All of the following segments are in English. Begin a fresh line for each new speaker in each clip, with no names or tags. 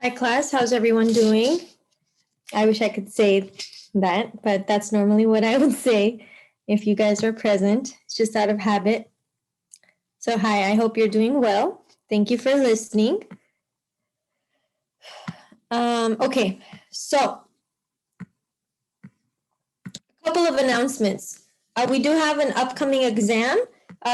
Hi class, how's everyone doing? I wish I could say that, but that's normally what I would say if you guys are present. It's just out of habit. So hi, I hope you're doing well. Thank you for listening. Okay, so a couple of announcements. We do have an upcoming exam.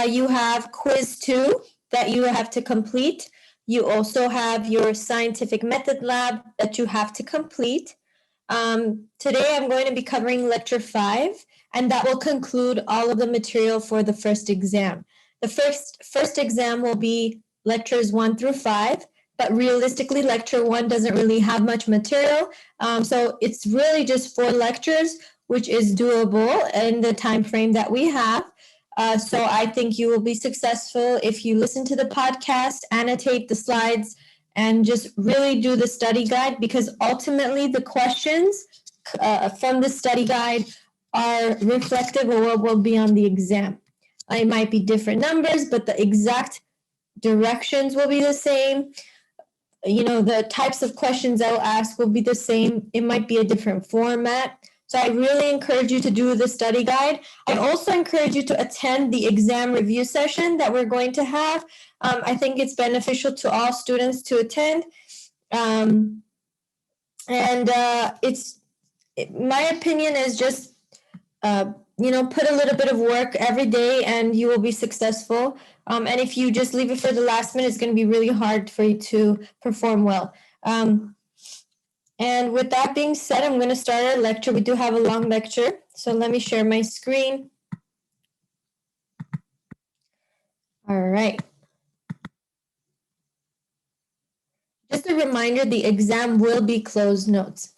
You have quiz 2 that you have to complete. You also have your scientific method lab that you have to complete. Today I'm going to be covering lecture 5, and that will conclude all of the material for the first exam. The first exam will be lectures 1 through 5, but realistically lecture 1 doesn't really have much material. So it's really just 4 lectures, which is doable in the time frame that we have. So I think you will be successful if you listen to the podcast, annotate the slides, and just really do the study guide, because ultimately the questions from the study guide are reflective of what will be on the exam. It might be different numbers, but the exact directions will be the same. You know, the types of questions I'll ask will be the same. It might be a different format. So I really encourage you to do the study guide. I also encourage you to attend the exam review session that we're going to have. I think it's beneficial to all students to attend. My opinion is just, put a little bit of work every day and you will be successful. And if you just leave it for the last minute, it's going to be really hard for you to perform well. And with that being said, I'm going to start our lecture. We do have a long lecture, so let me share my screen. All right. Just a reminder, the exam will be closed notes.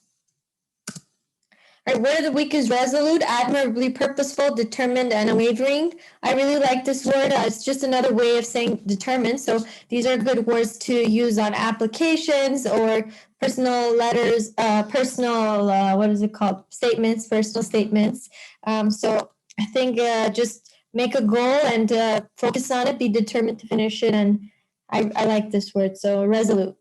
All right, word of the week is resolute, admirably purposeful, determined, and unwavering. I really like this word. It's just another way of saying determined. So these are good words to use on applications or personal letters, what is it called? Statements, personal statements. So I think just make a goal and focus on it, be determined to finish it. And I like this word, so resolute.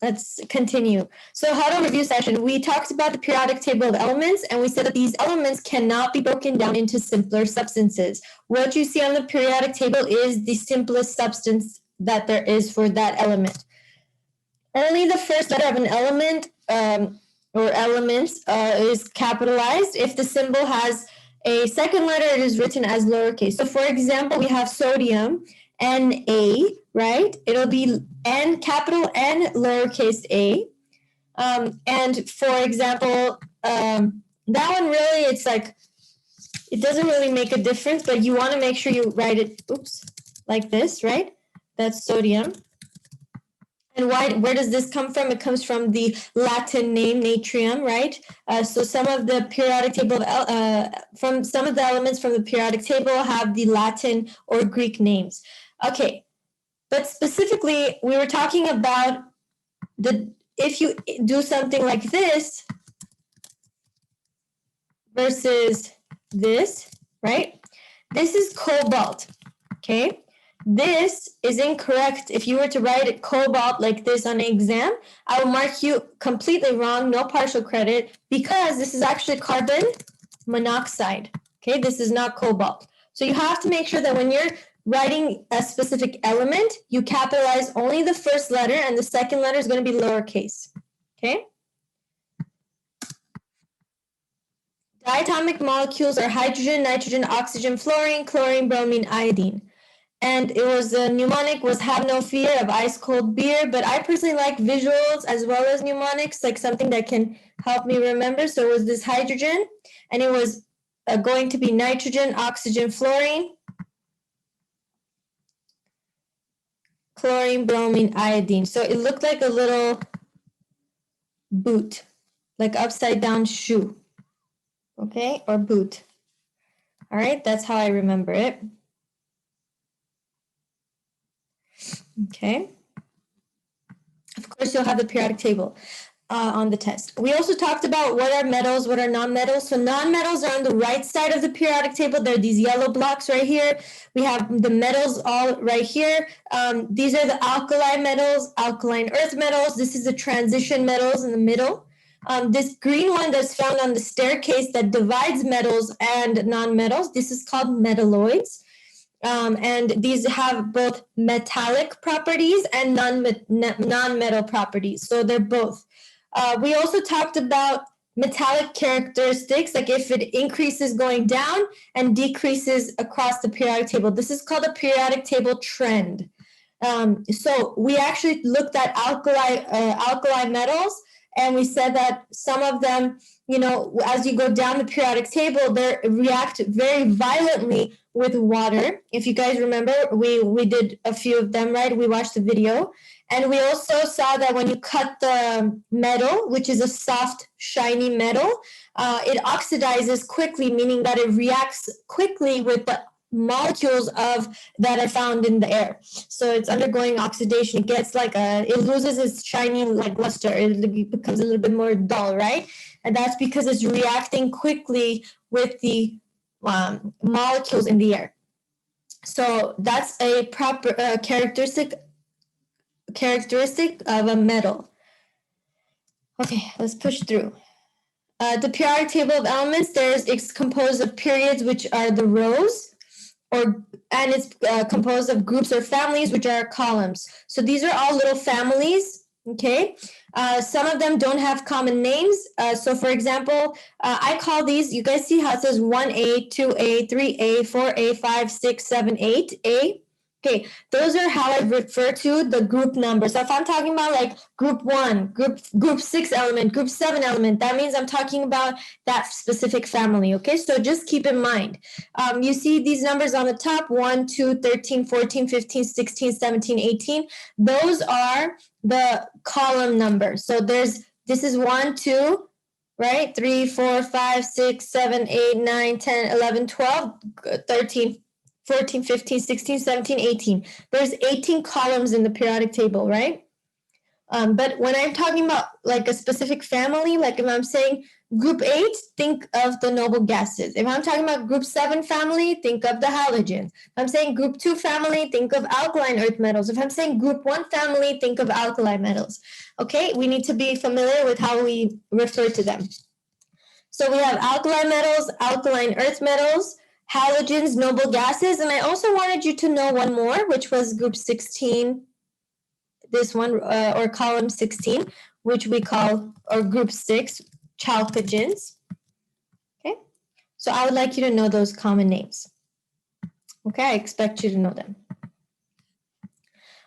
Let's continue. So how to review session. We talked about the periodic table of elements, and we said that these elements cannot be broken down into simpler substances. What you see on the periodic table is the simplest substance that there is for that element. Only the first letter of an element or elements is capitalized. If the symbol has a second letter, it is written as lowercase. So for example, we have sodium, Na, right? It'll be N, capital N, lowercase a. And for example, that one really, it's like, it doesn't really make a difference, but you want to make sure you write it, like this, right? That's sodium. And where does this come from? It comes from the Latin name natrium, right? So some of the periodic table, from some of the elements from the periodic table have the Latin or Greek names. Okay, but specifically, we were talking about if you do something like this versus this, right? This is cobalt, okay? This is incorrect. If you were to write it cobalt like this on an exam, I will mark you completely wrong, no partial credit, because this is actually carbon monoxide, okay? This is not cobalt. So you have to make sure that when you're writing a specific element, you capitalize only the first letter and the second letter is going to be lowercase, okay? Diatomic molecules are hydrogen, nitrogen, oxygen, fluorine, chlorine, bromine, iodine. And it was the mnemonic was have no fear of ice cold beer, but I personally like visuals as well as mnemonics, like something that can help me remember. So it was this hydrogen, and it was going to be nitrogen, oxygen, fluorine, chlorine, bromine, iodine. So it looked like a little boot, like upside down shoe, okay, or boot. All right, that's how I remember it. Okay. Of course, you'll have the periodic table. on the test. We also talked about what are metals, what are nonmetals. So nonmetals are on the right side of the periodic table. There are these yellow blocks right here. We have the metals all right here. These are the alkali metals, alkaline earth metals. This is the transition metals in the middle. This green one that's found on the staircase that divides metals and nonmetals, this is called metalloids. And these have both metallic properties and non-metal properties. So they're both. We also talked about metallic characteristics, like if it increases going down and decreases across the periodic table. This is called a periodic table trend. So we actually looked at alkali metals, and we said that some of them, you know, as you go down the periodic table, they react very violently with water. If you guys remember, we did a few of them, right? We watched the video. And we also saw that when you cut the metal, which is a soft, shiny metal, it oxidizes quickly, meaning that it reacts quickly with the molecules that are found in the air. So it's undergoing oxidation. It gets it loses its shiny luster. It becomes a little bit more dull, right? And that's because it's reacting quickly with the molecules in the air. So that's a proper characteristic of a metal. Okay, let's push through. The periodic table of elements, it's composed of periods, which are the rows, and it's composed of groups or families, which are columns. So these are all little families, okay? Some of them don't have common names. So for example, I call these, you guys see how it says 1A, 2A, 3A, 4A, 5, 6, 7, 8A? Okay, those are how I refer to the group number. So if I'm talking about like group 1, group 6 element, group 7 element, that means I'm talking about that specific family, okay? So just keep in mind. You see these numbers on the top, 1, 2, 13, 14, 15, 16, 17, 18. Those are the column numbers. So this is 1, 2, right? 3, 4, 5, 6, 7, 8, 9, 10, 11, 12, 13, 14, 15, 16, 17, 18. There's 18 columns in the periodic table, right? But when I'm talking about like a specific family, like if I'm saying group 8, think of the noble gases. If I'm talking about group 7 family, think of the halogens. If I'm saying group 2 family, think of alkaline earth metals. If I'm saying group 1 family, think of alkali metals. Okay, we need to be familiar with how we refer to them. So we have alkali metals, alkaline earth metals, halogens, noble gases, and I also wanted you to know one more, which was group 16, this one, or column 16, which we call, or group 6, chalcogens. Okay, so I would like you to know those common names. Okay, I expect you to know them.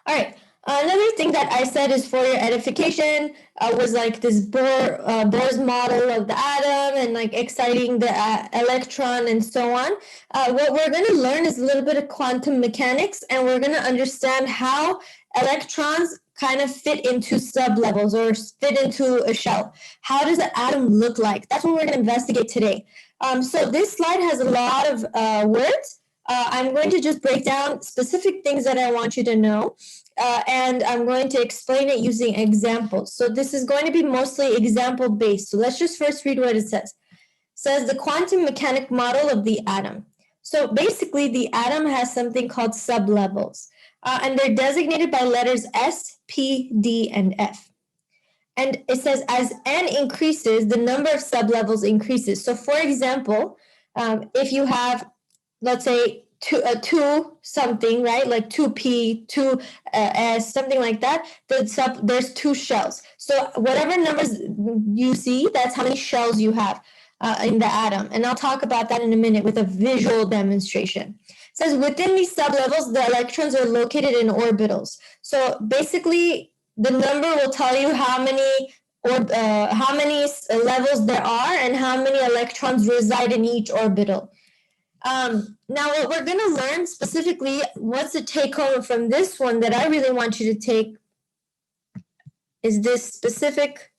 All right. Another thing that I said is for your edification was like this Bohr's model of the atom and like exciting the electron and so on. What we're going to learn is a little bit of quantum mechanics, and we're going to understand how electrons kind of fit into sublevels or fit into a shell. How does the atom look like? That's what we're going to investigate today. So this slide has a lot of words. I'm going to just break down specific things that I want you to know. And I'm going to explain it using examples. So this is going to be mostly example based. So let's just first read what it says. It says the quantum mechanic model of the atom. So basically the atom has something called sublevels, and they're designated by letters S, P, D, and F. And it says as N increases, the number of sublevels increases. So for example, if you have, let's say, two something, right? Like 2p, 2s, something like that. There's two shells. So whatever numbers you see, that's how many shells you have in the atom. And I'll talk about that in a minute with a visual demonstration. It says within these sublevels, the electrons are located in orbitals. So basically, the number will tell you how many levels there are and how many electrons reside in each orbital. Now, what we're going to learn specifically, what's the take home from this one that I really want you to take is this specific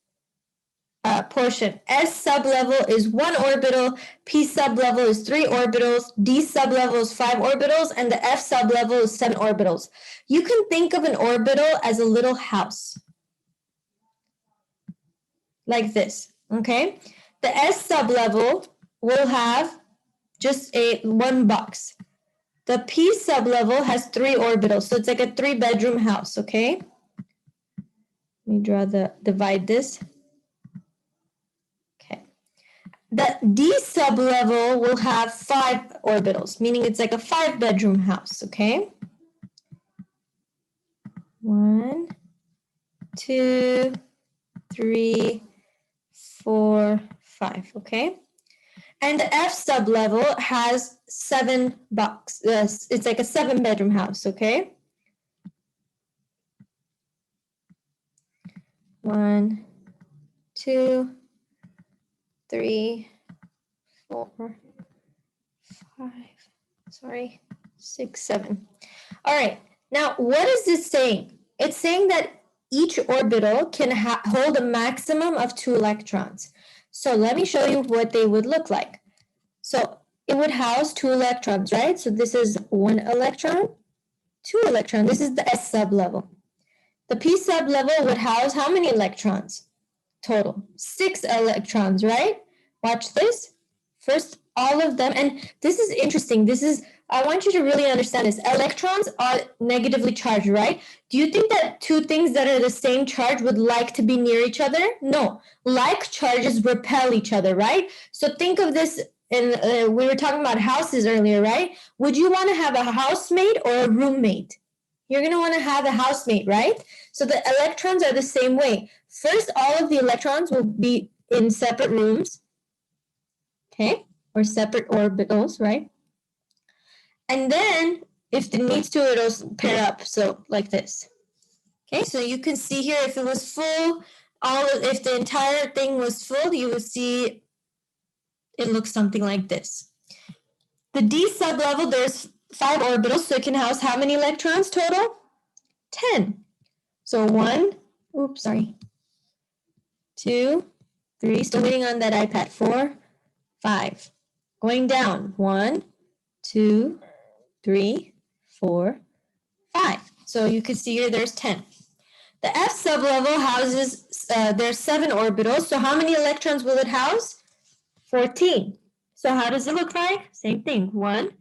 portion. S sublevel is 1 orbital, P sublevel is 3 orbitals, D sublevel is 5 orbitals, and the F sublevel is 7 orbitals. You can think of an orbital as a little house. like this, okay? The S sublevel will have just one box. The P sublevel has 3 orbitals, so it's like a 3-bedroom house, okay? Let me divide this. Okay. The D sublevel will have 5 orbitals, meaning it's like a 5-bedroom house, okay? 1, 2, 3, 4, 5, okay? And the F sublevel has 7 boxes. It's like a 7-bedroom house, okay? 1, 2, 3, 4, 5, 6, 7. All right, now what is this saying? It's saying that each orbital can hold a maximum of 2 electrons. So let me show you what they would look like. So it would house 2 electrons, right? So this is 1 electron, 2 electrons. This is the S sublevel. The P sublevel would house how many electrons? Total 6 electrons, right? Watch this. First, all of them, and this is interesting. I want you to really understand this. Electrons are negatively charged, right? Do you think that 2 things that are the same charge would like to be near each other? No. Like charges repel each other, right? So think of this, and we were talking about houses earlier, right? Would you want to have a housemate or a roommate? You're going to want to have a housemate, right? So the electrons are the same way. First, all of the electrons will be in separate rooms, okay, or separate orbitals, right? And then, if it needs to, it'll pair up, so like this. Okay, so you can see here, if it was full, if the entire thing was full, you would see it looks something like this. The D sublevel, there's 5 orbitals, so it can house how many electrons total? 10. So 1, 2, 3, still waiting on that iPad, 4, 5. Going down, 1, 2, 3, 4, 5. So you can see here there's 10. The F sublevel houses, there's 7 orbitals. So how many electrons will it house? 14. So how does it look like? Same thing. 1,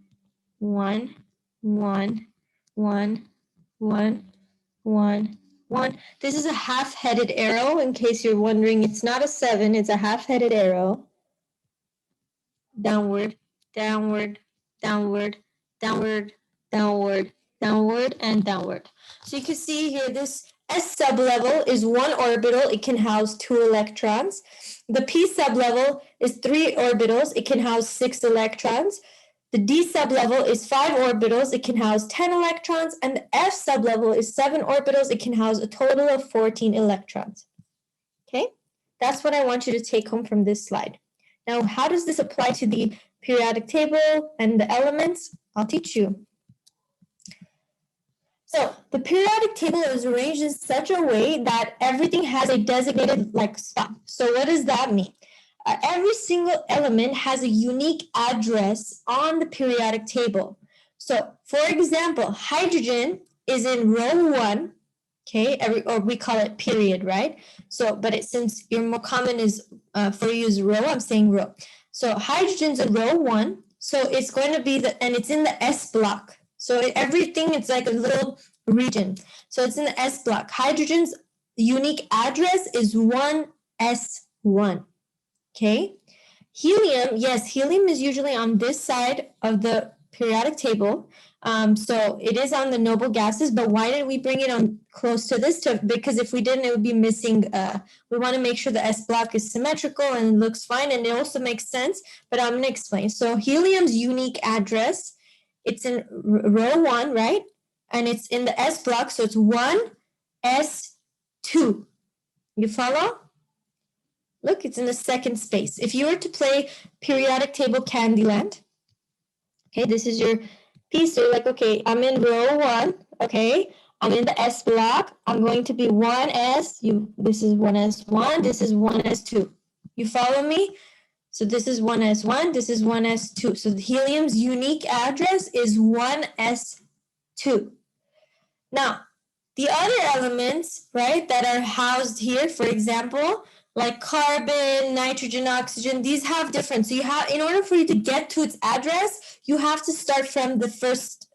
1, 1, 1, 1, 1, 1. This is a half-headed arrow, in case you're wondering. It's not a 7, it's a half-headed arrow. Downward, downward, downward, downward, downward, downward, and downward. So you can see here, this S sublevel is 1 orbital. It can house 2 electrons. The P sublevel is 3 orbitals. It can house 6 electrons. The D sublevel is 5 orbitals. It can house 10 electrons. And the F sublevel is 7 orbitals. It can house a total of 14 electrons. Okay, that's what I want you to take home from this slide. Now, how does this apply to the periodic table and the elements? I'll teach you. So the periodic table is arranged in such a way that everything has a designated spot. So what does that mean? Every single element has a unique address on the periodic table. So for example, hydrogen is in row 1, okay, or we call it period, right? So, but since your more common is for you is row, I'm saying row. So hydrogen's in row 1, so it's going to be and it's in the S block. So everything, it's like a little region. So it's in the S block. Hydrogen's unique address is 1s1. Okay. Helium, yes, helium is usually on this side of the periodic table. So it is on the noble gases, but why didn't we bring it on close to this? Because if we didn't, it would be missing. We want to make sure the S block is symmetrical and looks fine, and it also makes sense, but I'm going to explain. So helium's unique address, it's in row 1, right? And it's in the S block, so it's 1s2. You follow? Look, it's in the second space. If you were to play periodic table Candyland, okay, this is your piece. So you're like, okay, I'm in row 1, okay, I'm in the S block. I'm going to be 1s. This is 1s1. This is 1s2. You follow me? So this is 1s1. This is 1s2. So the helium's unique address is 1s2. Now, the other elements, right, that are housed here, for example, like carbon, nitrogen, oxygen, these have different. So you have, in order for you to get to its address, you have to start from the first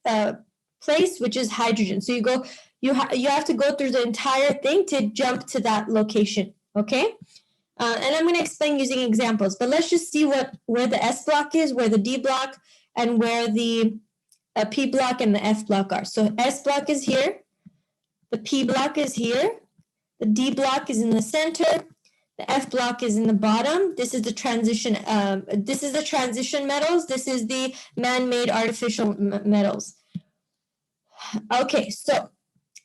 place, which is hydrogen. So you have to go through the entire thing to jump to that location. Okay. And I'm going to explain using examples, but let's just see where the S block is, where the D block, and where the P block and the F block are. So S block is here, the P block is here, the D block is in the center, the F block is in the bottom. This is the transition. This is the transition metals. This is the man-made artificial metals. Okay, so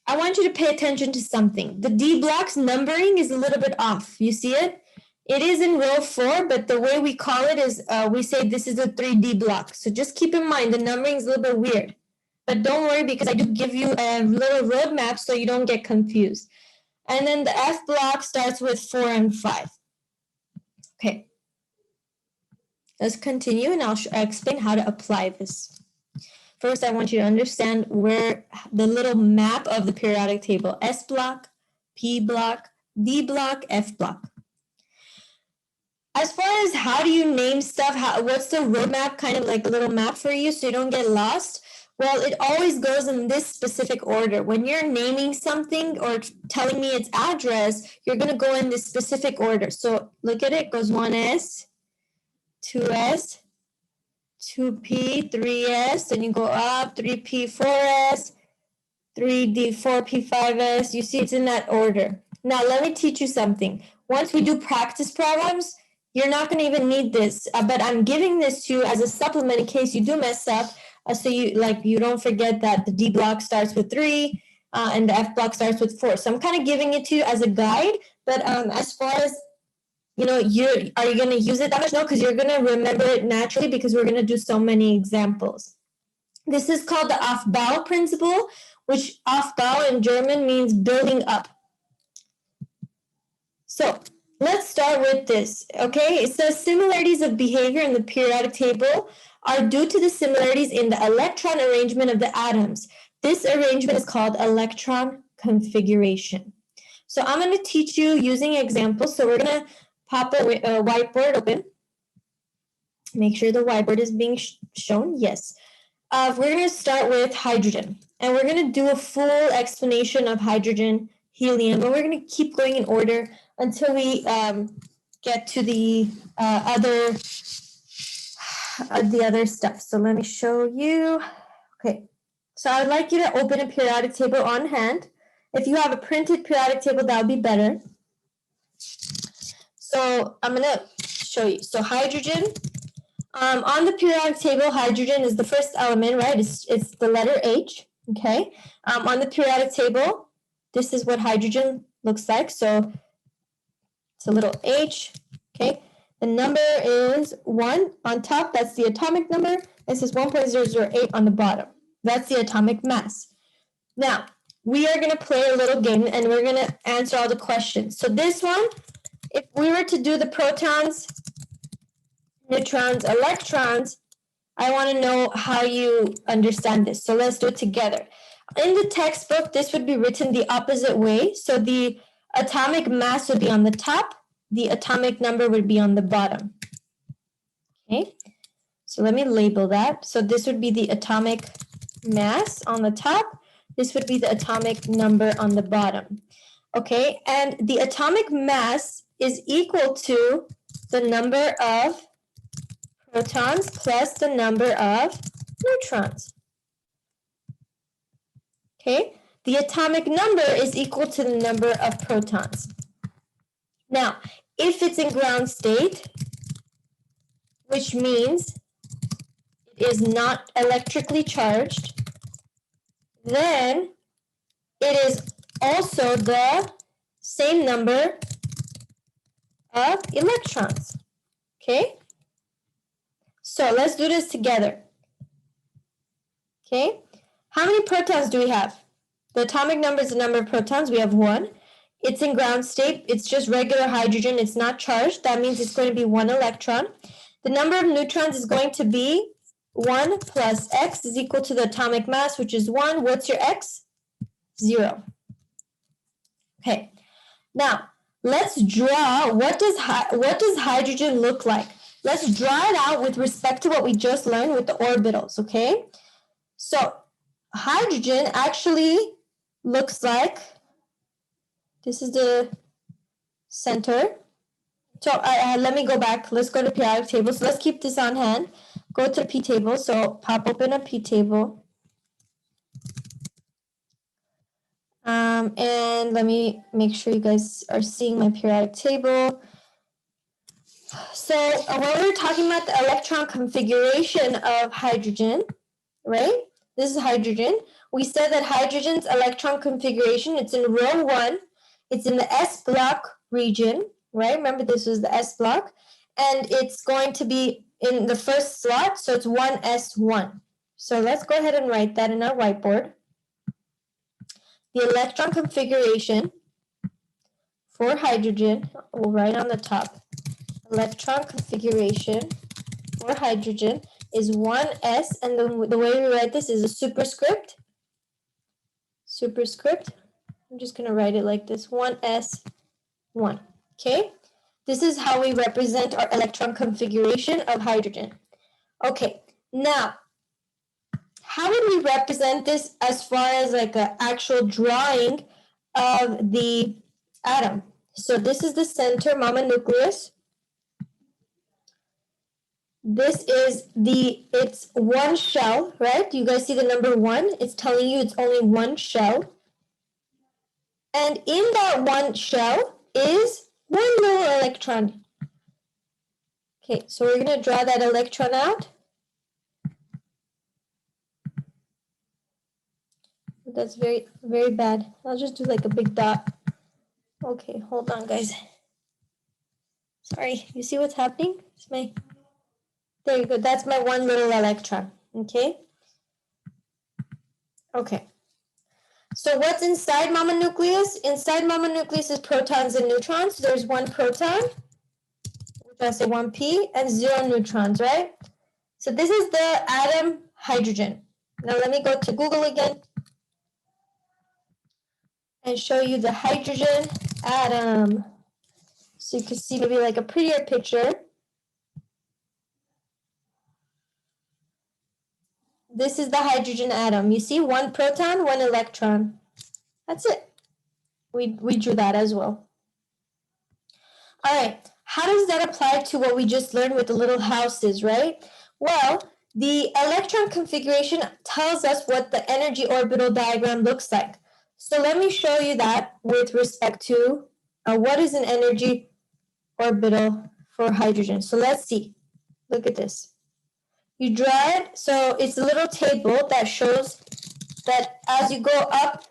I want you to pay attention to something. The D block's numbering is a little bit off. You see it? It is in row 4, but the way we call it is we say this is a 3D block. So just keep in mind the numbering is a little bit weird. But don't worry, because I do give you a little roadmap so you don't get confused. And then the F block starts with 4 and 5. Okay. Let's continue, and I'll explain how to apply this. First, I want you to understand where the little map of the periodic table, S block, P block, D block, F block. As far as how do you name stuff, what's the roadmap, kind of like a little map for you so you don't get lost? Well, it always goes in this specific order. When you're naming something or telling me its address, you're going to go in this specific order. So look at it, goes 1S, 2S, 2P, 3S, then you go up, 3P, 4S, 3D, 4P, 5S. You see it's in that order. Now, let me teach you something. Once we do practice problems, you're not going to even need this, but I'm giving this to you as a supplement in case you do mess up, so you don't forget that the D block starts with 3 and the F block starts with 4. So I'm kind of giving it to you as a guide, but as far as, are you going to use it that much? No, because you're going to remember it naturally because we're going to do so many examples. This is called the Aufbau principle, which Aufbau in German means building up. So let's start with this, okay? It says similarities of behavior in the periodic table are due to the similarities in the electron arrangement of the atoms. This arrangement is called electron configuration. So I'm going to teach you using examples. So we're going to pop a whiteboard open. Make sure the whiteboard is being shown. Yes. We're going to start with hydrogen. And we're going to do a full explanation of hydrogen, helium. And we're going to keep going in order until we get to the other stuff. So let me show you. Okay. So I'd like you to open a periodic table on hand. If you have a printed periodic table, that would be better. So I'm going to show you. So hydrogen. On the periodic table, hydrogen is the first element, right? It's the letter H, okay? On the periodic table, this is what hydrogen looks like. So it's a little H, okay? The number is 1 on top. That's the atomic number. This is 1.008 on the bottom. That's the atomic mass. Now, we are going to play a little game, and we're going to answer all the questions. So this one, if we were to do the protons, neutrons, electrons, I want to know how you understand this. So let's do it together. In the textbook, this would be written the opposite way. So the atomic mass would be on the top. The atomic number would be on the bottom. Okay, so let me label that. So this would be the atomic mass on the top. This would be the atomic number on the bottom. Okay, and the atomic mass is equal to the number of protons plus the number of neutrons. Okay, the atomic number is equal to the number of protons. Now, if it's in ground state, which means it is not electrically charged, then it is also the same number of electrons. Okay? So let's do this together. Okay? How many protons do we have? The atomic number is the number of protons. We have 1. It's in ground state. It's just regular hydrogen. It's not charged. That means it's going to be 1 electron. The number of neutrons is going to be 1 plus x is equal to the atomic mass, which is 1. What's your x? 0. Okay. Now, let's draw what does hydrogen look like. Let's draw it out with respect to what we just learned with the orbitals, okay? So hydrogen actually looks like, this is the center. So let me go back. Let's go to periodic table. So let's keep this on hand. Go to P table. So pop open a P table. And let me make sure you guys are seeing my periodic table. So when we're talking about the electron configuration of hydrogen, right? This is hydrogen. We said that hydrogen's electron configuration, it's in row 1. It's in the S block region, right? Remember, this was the S block. And it's going to be in the first slot, so it's 1s1. So let's go ahead and write that in our whiteboard. The electron configuration for hydrogen, we'll write on the top. Electron configuration for hydrogen is 1s, and the way we write this is a superscript. Superscript. I'm just going to write it like this, 1s1. Okay? This is how we represent our electron configuration of hydrogen. Okay, now, how would we represent this as far as like an actual drawing of the atom? So this is the center, mama nucleus. This is it's one shell, right? You guys see the number 1? It's telling you it's only one shell. And in that one shell is one little electron. Okay, so we're going to draw that electron out. That's very, very bad. I'll just do like a big dot. Okay, hold on, guys. Sorry, you see what's happening? There you go. That's my one little electron. Okay. Okay. So what's inside mama nucleus? Inside mama nucleus is protons and neutrons. There's one proton, which I say 1p, and 0 neutrons, right? So this is the atom hydrogen. Now let me go to Google again and show you the hydrogen atom. So you can see maybe like a prettier picture. This is the hydrogen atom. You see, one proton, one electron. That's it. We drew that as well. All right. How does that apply to what we just learned with the little houses, right? Well, the electron configuration tells us what the energy orbital diagram looks like. So let me show you that with respect to what is an energy orbital for hydrogen. So let's see. Look at this. You draw it, so it's a little table that shows that as you go up,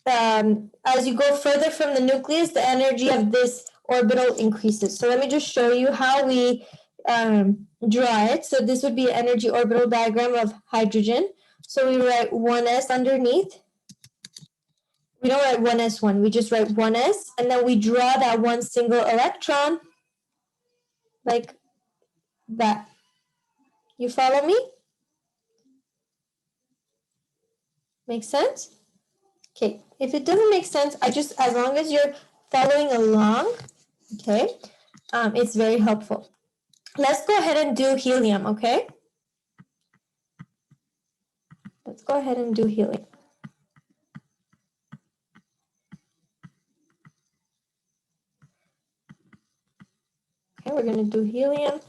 as you go further from the nucleus, the energy of this orbital increases. So let me just show you how we draw it. So this would be an energy orbital diagram of hydrogen. So we write 1s underneath. We don't write 1s1, we just write 1s, and then we draw that one single electron like that. You follow me? Make sense? Okay, if it doesn't make sense, as long as you're following along, okay, it's very helpful. Let's go ahead and do helium, okay? Let's go ahead and do helium. Okay, we're going to do helium.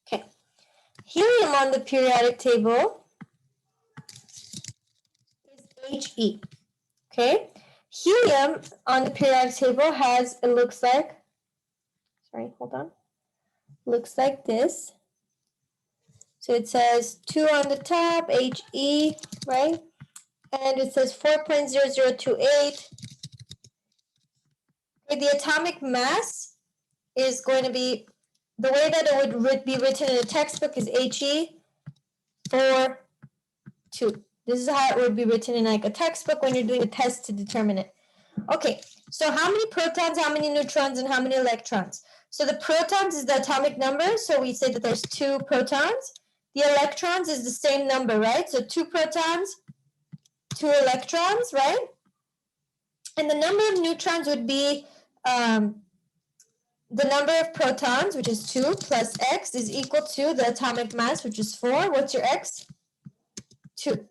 Okay, helium on the periodic table is He. Okay, helium on the periodic table has, it looks like, sorry, hold on, looks like this. So it says 2 on the top, He, right? And it says 4.0028. The atomic mass is going to be, the way that it would be written in a textbook is He 4, 2. This is how it would be written in like a textbook when you're doing a test to determine it. Okay, so how many protons, how many neutrons, and how many electrons? So the protons is the atomic number, so we say that there's 2 protons. The electrons is the same number, right? So 2 protons, 2 electrons, right? And the number of neutrons would be the number of protons, which is 2, plus X is equal to the atomic mass, which is 4. What's your X? 2.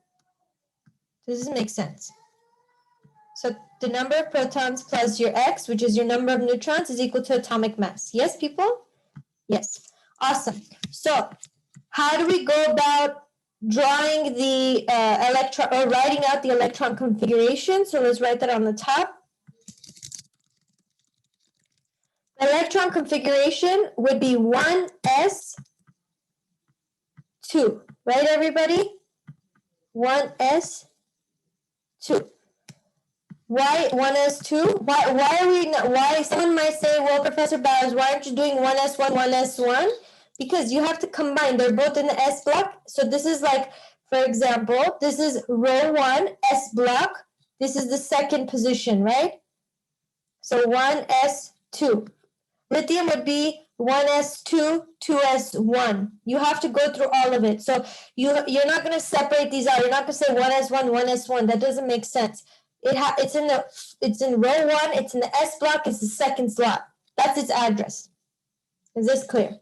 Does this make sense? So the number of protons plus your X, which is your number of neutrons, is equal to atomic mass. Yes, people? Yes. Awesome. So how do we go about drawing the electron, or writing out the electron configuration? So let's write that on the top. The electron configuration would be 1s2, right, everybody? 1s2. Why 1s2? Why are we not, why someone might say, well, Professor Bowers, why aren't you doing 1s1, 1s1? Because you have to combine, they're both in the S block. So this is like, for example, this is row 1, S block. This is the second position, right? So 1s2. Lithium would be 1s2, 2s1. You have to go through all of it. So you're not going to separate these out. You're not going to say 1s1, 1s1. That doesn't make sense. It's in row 1. It's in the S block. It's the second slot. That's its address. Is this clear?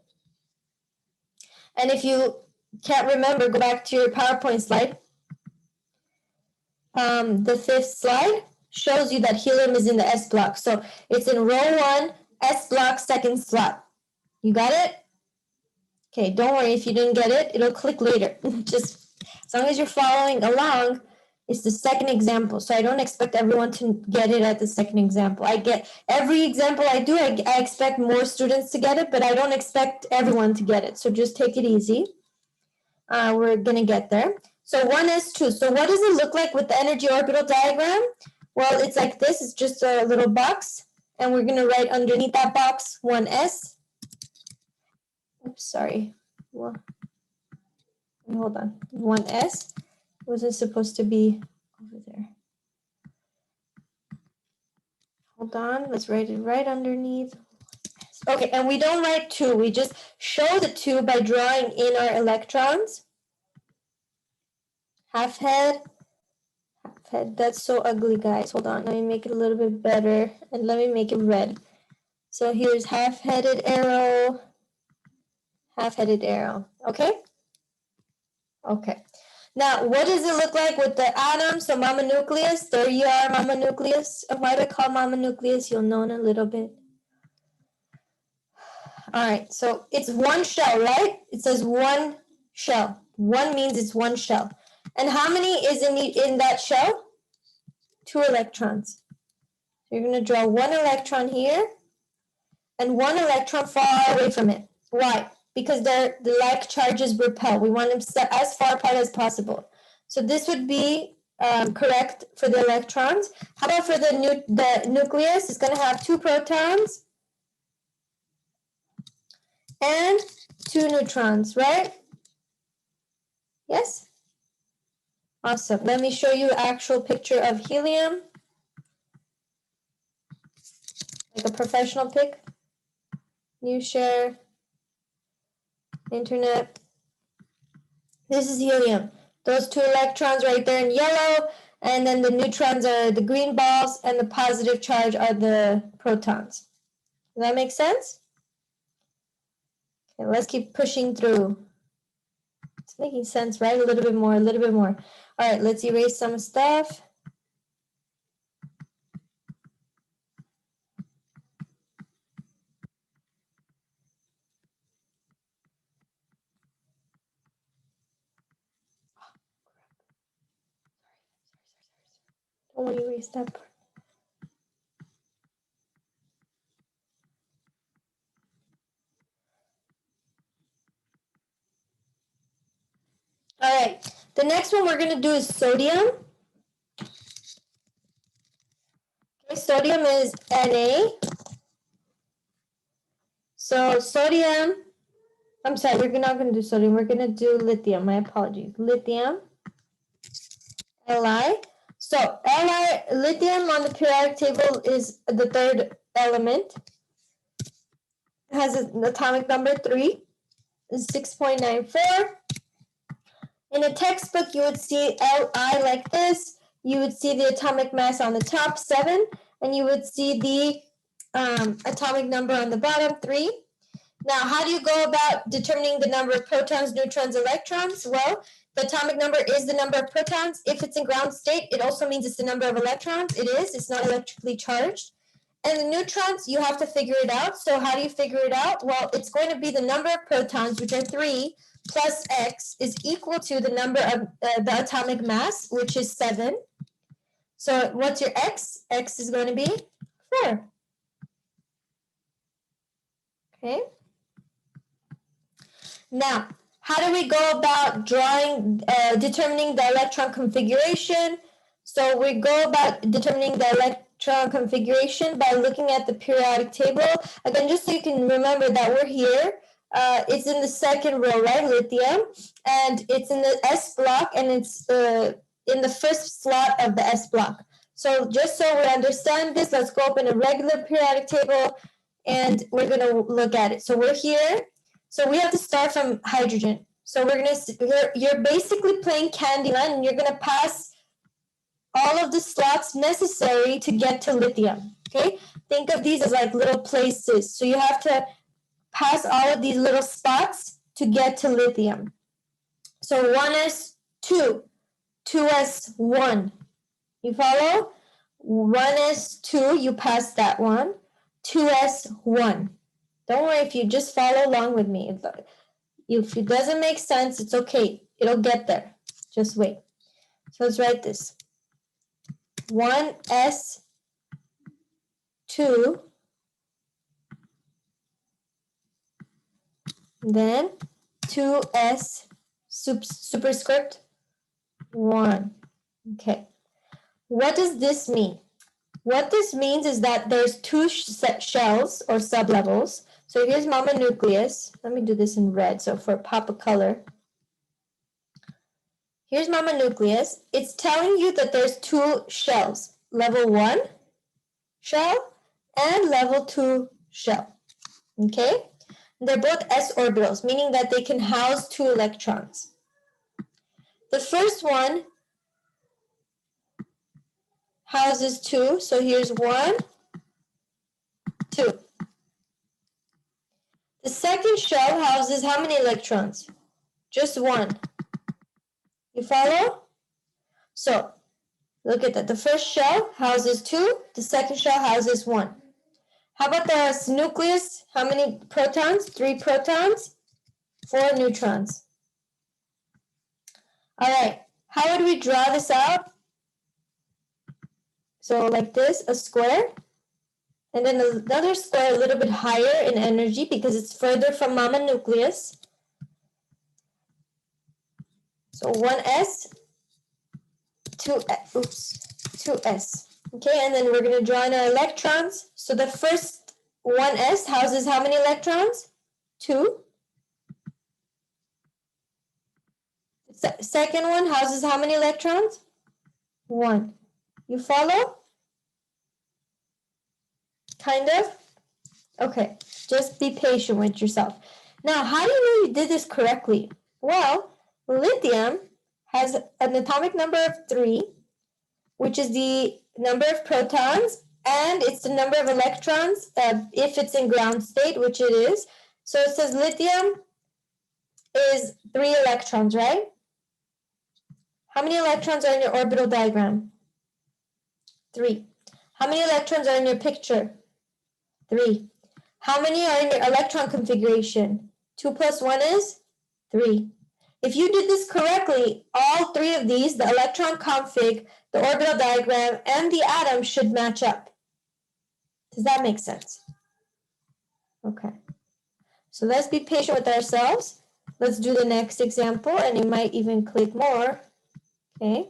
And if you can't remember, go back to your PowerPoint slide. The 5th slide shows you that helium is in the S block. So it's in row 1, S block, second slot. You got it? Okay, don't worry if you didn't get it. It'll click later. Just as long as you're following along, it's the second example. So I don't expect everyone to get it at the second example. I get every example I do, I expect more students to get it, but I don't expect everyone to get it. So just take it easy. We're going to get there. So 1s2. So what does it look like with the energy orbital diagram? Well, it's like this. It's just a little box. And we're going to write underneath that box 1s. Oops, sorry. Well, hold on. 1s. Wasn't supposed to be over there. Hold on. Let's write it right underneath. Okay, and we don't write 2. We just show the 2 by drawing in our electrons. Half head. Half head. That's so ugly, guys. Hold on. Let me make it a little bit better. And let me make it red. So here's half-headed arrow. Half-headed arrow. Okay? Okay. Now, what does it look like with the atom? So mama nucleus. There you are, mama nucleus. Why do I call mama nucleus? You'll know in a little bit. All right. So it's one shell, right? It says one shell. One means it's one shell. And how many is in that shell? 2 electrons. So you're going to draw 1 electron here and 1 electron far away from it. Why? Because the like charges repel. We want them set as far apart as possible. So this would be correct for the electrons. How about for the nucleus? It's going to have 2 protons and 2 neutrons, right? Yes? Awesome. Let me show you an actual picture of helium. Like a professional pic. New share. Internet. This is helium. Those 2 electrons right there in yellow, and then the neutrons are the green balls, and the positive charge are the protons. Does that make sense? Okay, let's keep pushing through. It's making sense, right? A little bit more, a little bit more. All right, let's erase some stuff. Don't want to erase that part. All right, the next one we're going to do is sodium. Okay, sodium is Na. So sodium, I'm sorry, we're not going to do sodium. We're going to do lithium. My apologies. Lithium, Li. So Li, lithium on the periodic table is the 3rd element. It has an atomic number 3, 6.94. In a textbook, you would see Li like this. you would see the atomic mass on the top, 7, and you would see the atomic number on the bottom, 3. Now, how do you go about determining the number of protons, neutrons, electrons? Well, the atomic number is the number of protons. If it's in ground state, it also means it's the number of electrons. It is. It's not electrically charged. And the neutrons, you have to figure it out. So how do you figure it out? Well, it's going to be the number of protons, which are 3, plus x is equal to the number of the atomic mass, which is 7. So what's your x? X is going to be 4. Okay. Now, how do we go about determining the electron configuration? So we go about determining the electron configuration by looking at the periodic table. Again, just so you can remember that we're here. It's in the second row, right? Lithium. And it's in the S block, and it's in the first slot of the S block. So just so we understand this, let's go open a regular periodic table, and we're going to look at it. So we're here. So we have to start from hydrogen. So you're basically playing Candyland, and you're going to pass all of the slots necessary to get to lithium. Okay, think of these as like little places. So you have to pass all of these little spots to get to lithium. So 1s2, 2s1. You follow? 1s2, you pass that one. 2s1. Don't worry if you just follow along with me. If it doesn't make sense, it's okay. It'll get there. Just wait. So let's write this. 1s2, then 2s superscript 1. Okay. What does this mean? What this means is that there's 2 shells or sublevels. So here's mama nucleus. Let me do this in red, so for pop of color. Here's mama nucleus. It's telling you that there's 2 shells, level 1 shell and level 2 shell. Okay? They're both s orbitals, meaning that they can house 2 electrons. The first one houses 2, so here's 1, 2. The second shell houses how many electrons? Just 1. You follow? So, look at that. The first shell houses 2, the second shell houses 1. How about the nucleus? How many protons? 3 protons, 4 neutrons. All right, how would we draw this out? So like this, a square, and then another square a little bit higher in energy because it's further from mama nucleus. So 1s, 2s. Okay, and then we're going to draw in our electrons. So the first 1s houses how many electrons? 2. The second one houses how many electrons? 1. You follow? Kind of? Okay, just be patient with yourself. Now, how do you know you did this correctly? Well, lithium has an atomic number of 3, which is the number of protons, and it's the number of electrons if it's in ground state, which it is. So it says lithium is 3 electrons, right? How many electrons are in your orbital diagram? 3. How many electrons are in your picture? 3. How many are in your electron configuration? 2 plus 1 is 3. If you did this correctly, all 3 of these, the electron config, the orbital diagram, and the atom should match up. Does that make sense? Okay. So let's be patient with ourselves. Let's do the next example, and it might even click more. Okay.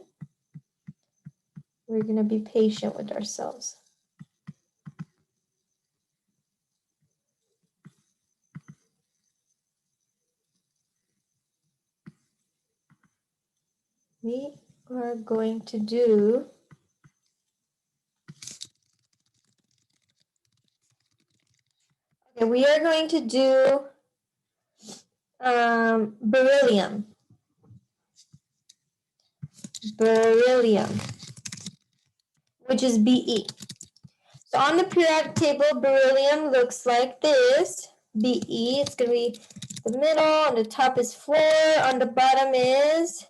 We're going to be patient with ourselves. We are going to do we are going to do beryllium. Beryllium. which is Be. So on the periodic table, beryllium looks like this. Be, it's going to be the middle, on the top is 4, on the bottom is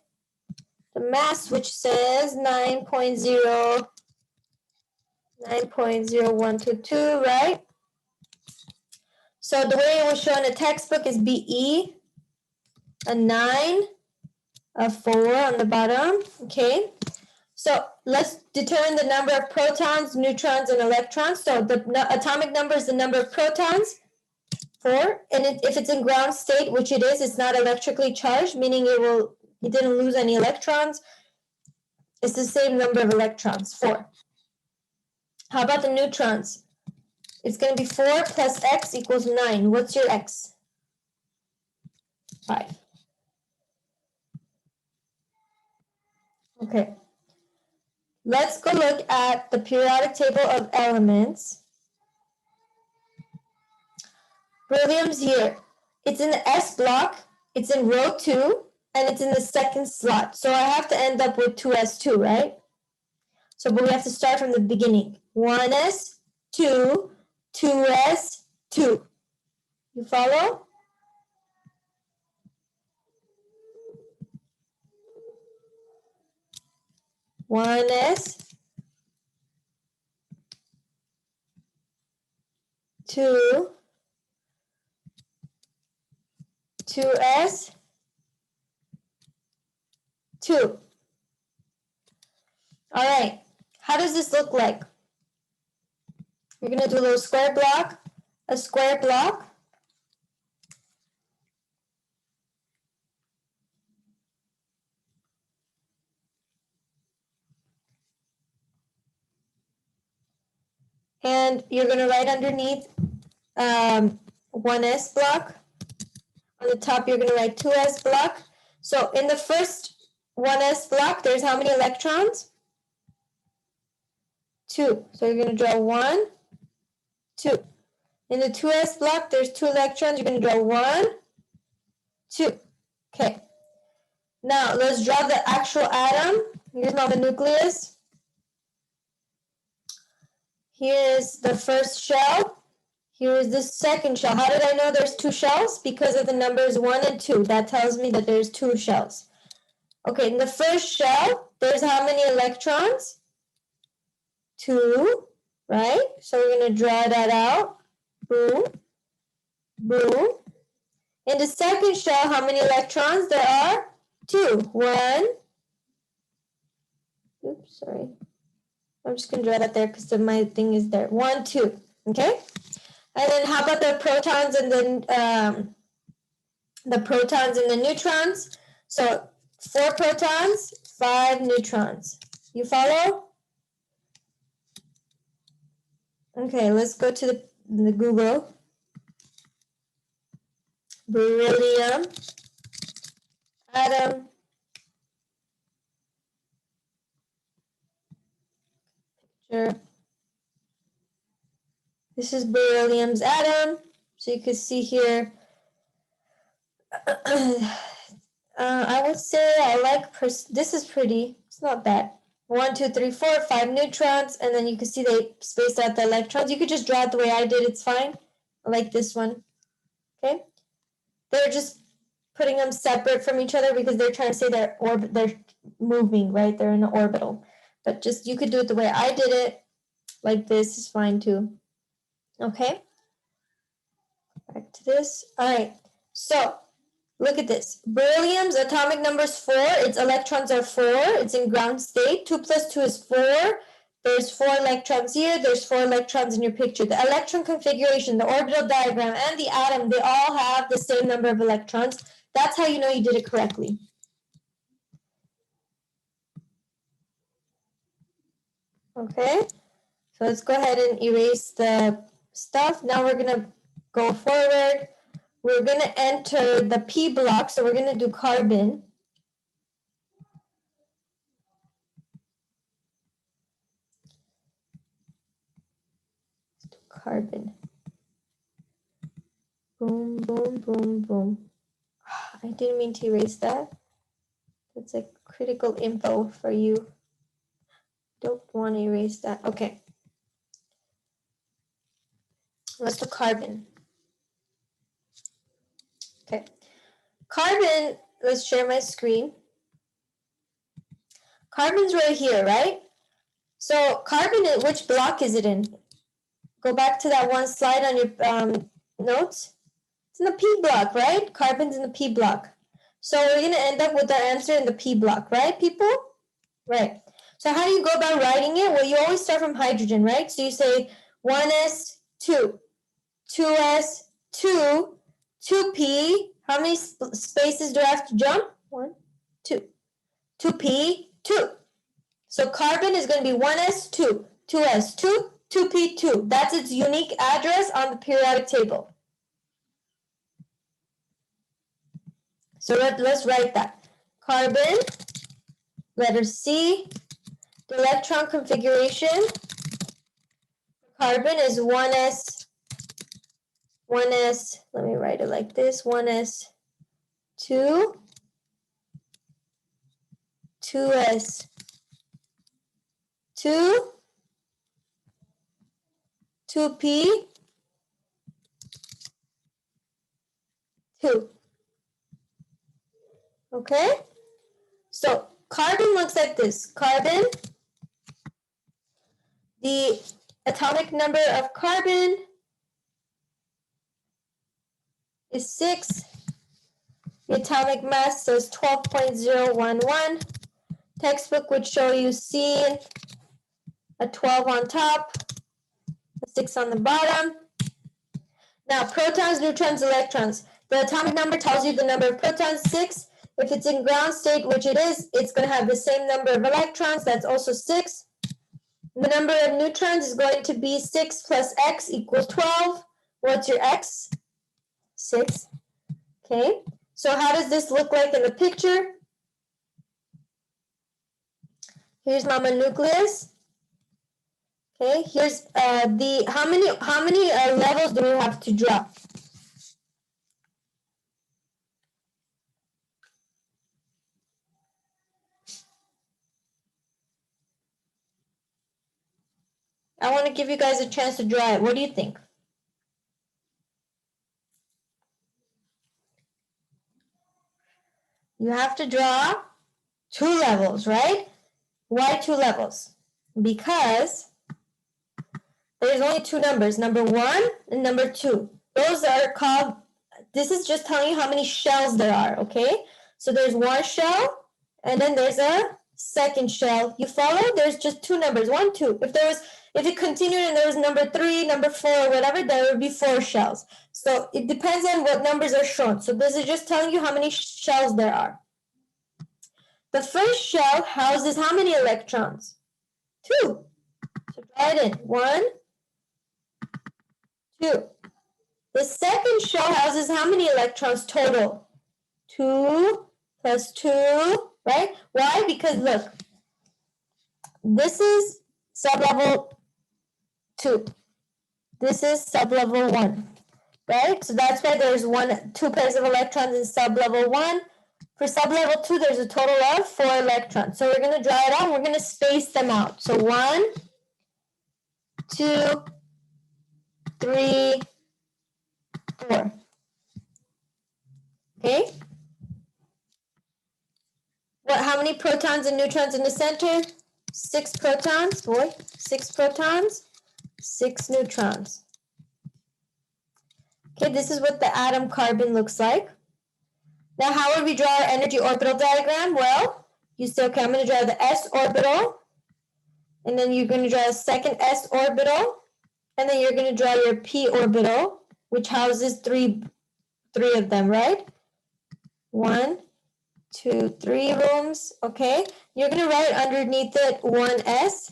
the mass, which says 9.0122, right? So the way it was shown in the textbook is Be, a 9, a 4 on the bottom, okay? So let's determine the number of protons, neutrons, and electrons. So the atomic number is the number of protons, 4, and if it's in ground state, which it is, it's not electrically charged, meaning it didn't lose any electrons. It's the same number of electrons, 4. How about the neutrons? It's going to be 4 plus x equals 9. What's your x? 5. Okay. Let's go look at the periodic table of elements. Beryllium's here. It's in the S block, it's in row 2, and it's in the second slot. So I have to end up with 2s2, right? So, but we have to start from the beginning. 1s, 2, 2s, 2. You follow? One S, 2, 2s, 2. All right, how does this look like? You're going to do a little square block, a square block. And you're going to write underneath 1s block. On the top, you're going to write 2s block. So in the first 1s block, there's how many electrons? 2. So you're going to draw 1, 2. In the 2s block, there's 2 electrons. You're going to draw 1, 2. Okay. Now, let's draw the actual atom. Here's now the nucleus. Here's the first shell. Here is the second shell. How did I know there's 2 shells? Because of the numbers 1 and 2. That tells me that there's 2 shells. Okay, in the first shell, there's how many electrons? 2, right? So we're going to draw that out. Boom, boom. In the second shell, how many electrons? There are 2. 1. Oops, sorry. I'm just going to draw that there because my thing is there. 1, 2. Okay? And then how about the protons and the protons and the neutrons? So 4 protons, 5 neutrons. You follow? Okay, let's go to the Google. Beryllium atom. Picture. This is beryllium's atom. So you can see here. I would say I like this is pretty. It's not bad. 1, 2, 3, 4, 5 neutrons, and then you can see they spaced out the electrons. You could just draw it the way I did. It's fine. I like this one. Okay. They're just putting them separate from each other because they're trying to say they're moving, right? They're in an orbital. But just you could do it the way I did it. Like this is fine too. Okay. Back to this. All right. So look at this. Beryllium's atomic number is 4. Its electrons are 4. It's in ground state. 2 plus 2 is 4. There's 4 electrons here. There's 4 electrons in your picture. The electron configuration, the orbital diagram, and the atom, they all have the same number of electrons. That's how you know you did it correctly. Okay. So let's go ahead and erase the stuff. Now we're going to go forward. We're going to enter the P block. So we're going to do carbon. Carbon. Boom, boom, boom, boom. I didn't mean to erase that. That's like critical info for you. don't want to erase that. Okay. Let's do carbon. Okay. Carbon, let's share my screen. Carbon's right here, right? So carbon, which block is it in? Go back to that one slide on your notes. It's in the P block, right? Carbon's in the P block. So we're going to end up with our answer in the P block, right, people? Right. So how do you go about writing it? Well, you always start from hydrogen, right? So you say 1s2, 2s, 2, 2p. How many spaces do I have to jump? 1, 2. 2p, 2. So carbon is going to be 1s2, 2s2, 2p2. That's its unique address on the periodic table. So let's write that. Carbon, letter C, the electron configuration. Carbon is 1s, let me write it like this, 1s2, 2s2, 2p2. Okay? So carbon looks like this. Carbon, the atomic number of carbon is 6. The atomic mass is 12.011. Textbook would show you C, a 12 on top, a 6 on the bottom. Now, protons, neutrons, electrons. The atomic number tells you the number of protons, 6. If it's in ground state, which it is, it's going to have the same number of electrons. That's also 6. The number of neutrons is going to be 6 plus x equals 12. What's your x? 6. Okay. So how does this look like in the picture? Here's mama nucleus. Okay, here's the how many levels do we have to draw? I want to give you guys a chance to draw it. What do you think? You have to draw 2 levels, right? Why 2 levels? Because there's only 2 numbers, number 1 and number 2. Those are called, this is just telling you how many shells there are, okay? So there's 1 shell, and then there's a second shell. You follow? There's just 2 numbers, 1, 2. If it continued and there was number 3, number 4, whatever, there would be 4 shells. So it depends on what numbers are shown. So this is just telling you how many shells there are. The first shell houses how many electrons? 2. So draw it in. 1, 2. The second shell houses how many electrons total? 2 plus 2, right? Why? Because look, this is sublevel 2. This is sublevel 1, right? So that's why there's 2 pairs of electrons in sublevel 1. For sublevel 2, there's a total of 4 electrons. So we're going to draw it out. We're going to space them out. So 1, 2, 3, 4. Okay? How many protons and neutrons in the center? 6 protons, 6 protons, 6 neutrons. Okay, this is what the atom carbon looks like. Now, how would we draw our energy orbital diagram? Well, you say, okay, I'm going to draw the s orbital, and then you're going to draw a second s orbital, and then you're going to draw your p orbital, which houses three of them, right? 1, 2, 3 rooms, okay? You're going to write underneath it 1s,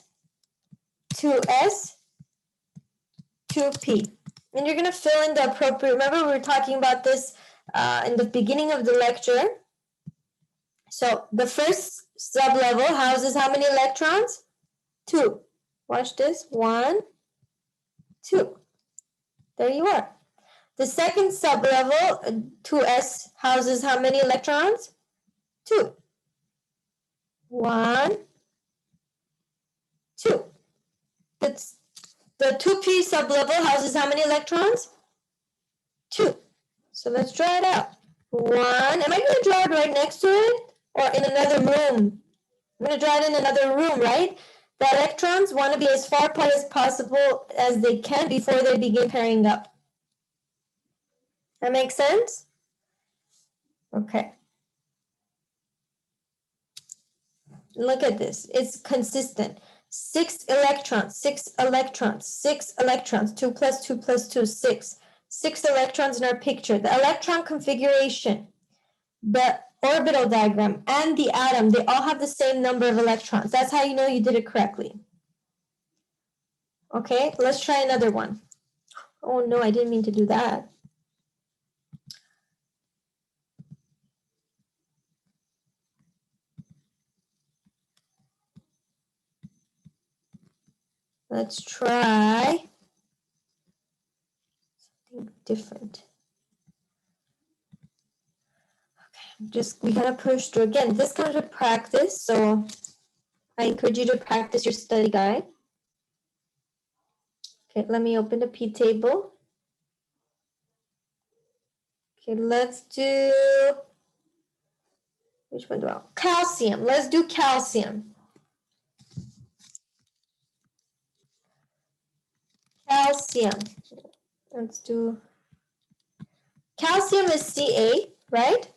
2s, 2p. And you're going to fill in the appropriate, remember we were talking about this in the beginning of the lecture. So the first sublevel houses how many electrons? 2. Watch this. 1, 2. There you are. The second sublevel, 2s, houses how many electrons? 2. 1, the 2p sublevel houses how many electrons? 2. So let's draw it out. 1. Am I going to draw it right next to it or in another room? I'm going to draw it in another room, right? The electrons want to be as far apart as possible as they can before they begin pairing up. That makes sense? Okay. Look at this. It's consistent. 6 electrons, 6 electrons, 6 electrons, 2 plus 2 plus 2, 6. 6 electrons in our picture. The electron configuration, the orbital diagram, and the atom, they all have the same number of electrons. That's how you know you did it correctly. Okay, let's try another one. Oh no, I didn't mean to do that. Let's try something different. Okay, we gotta push through. Again, this comes with practice, so I encourage you to practice your study guide. Okay, let me open the P table. Okay, let's do, which one do I want? Calcium. Let's do calcium. Calcium. Let's do, calcium is Ca, right?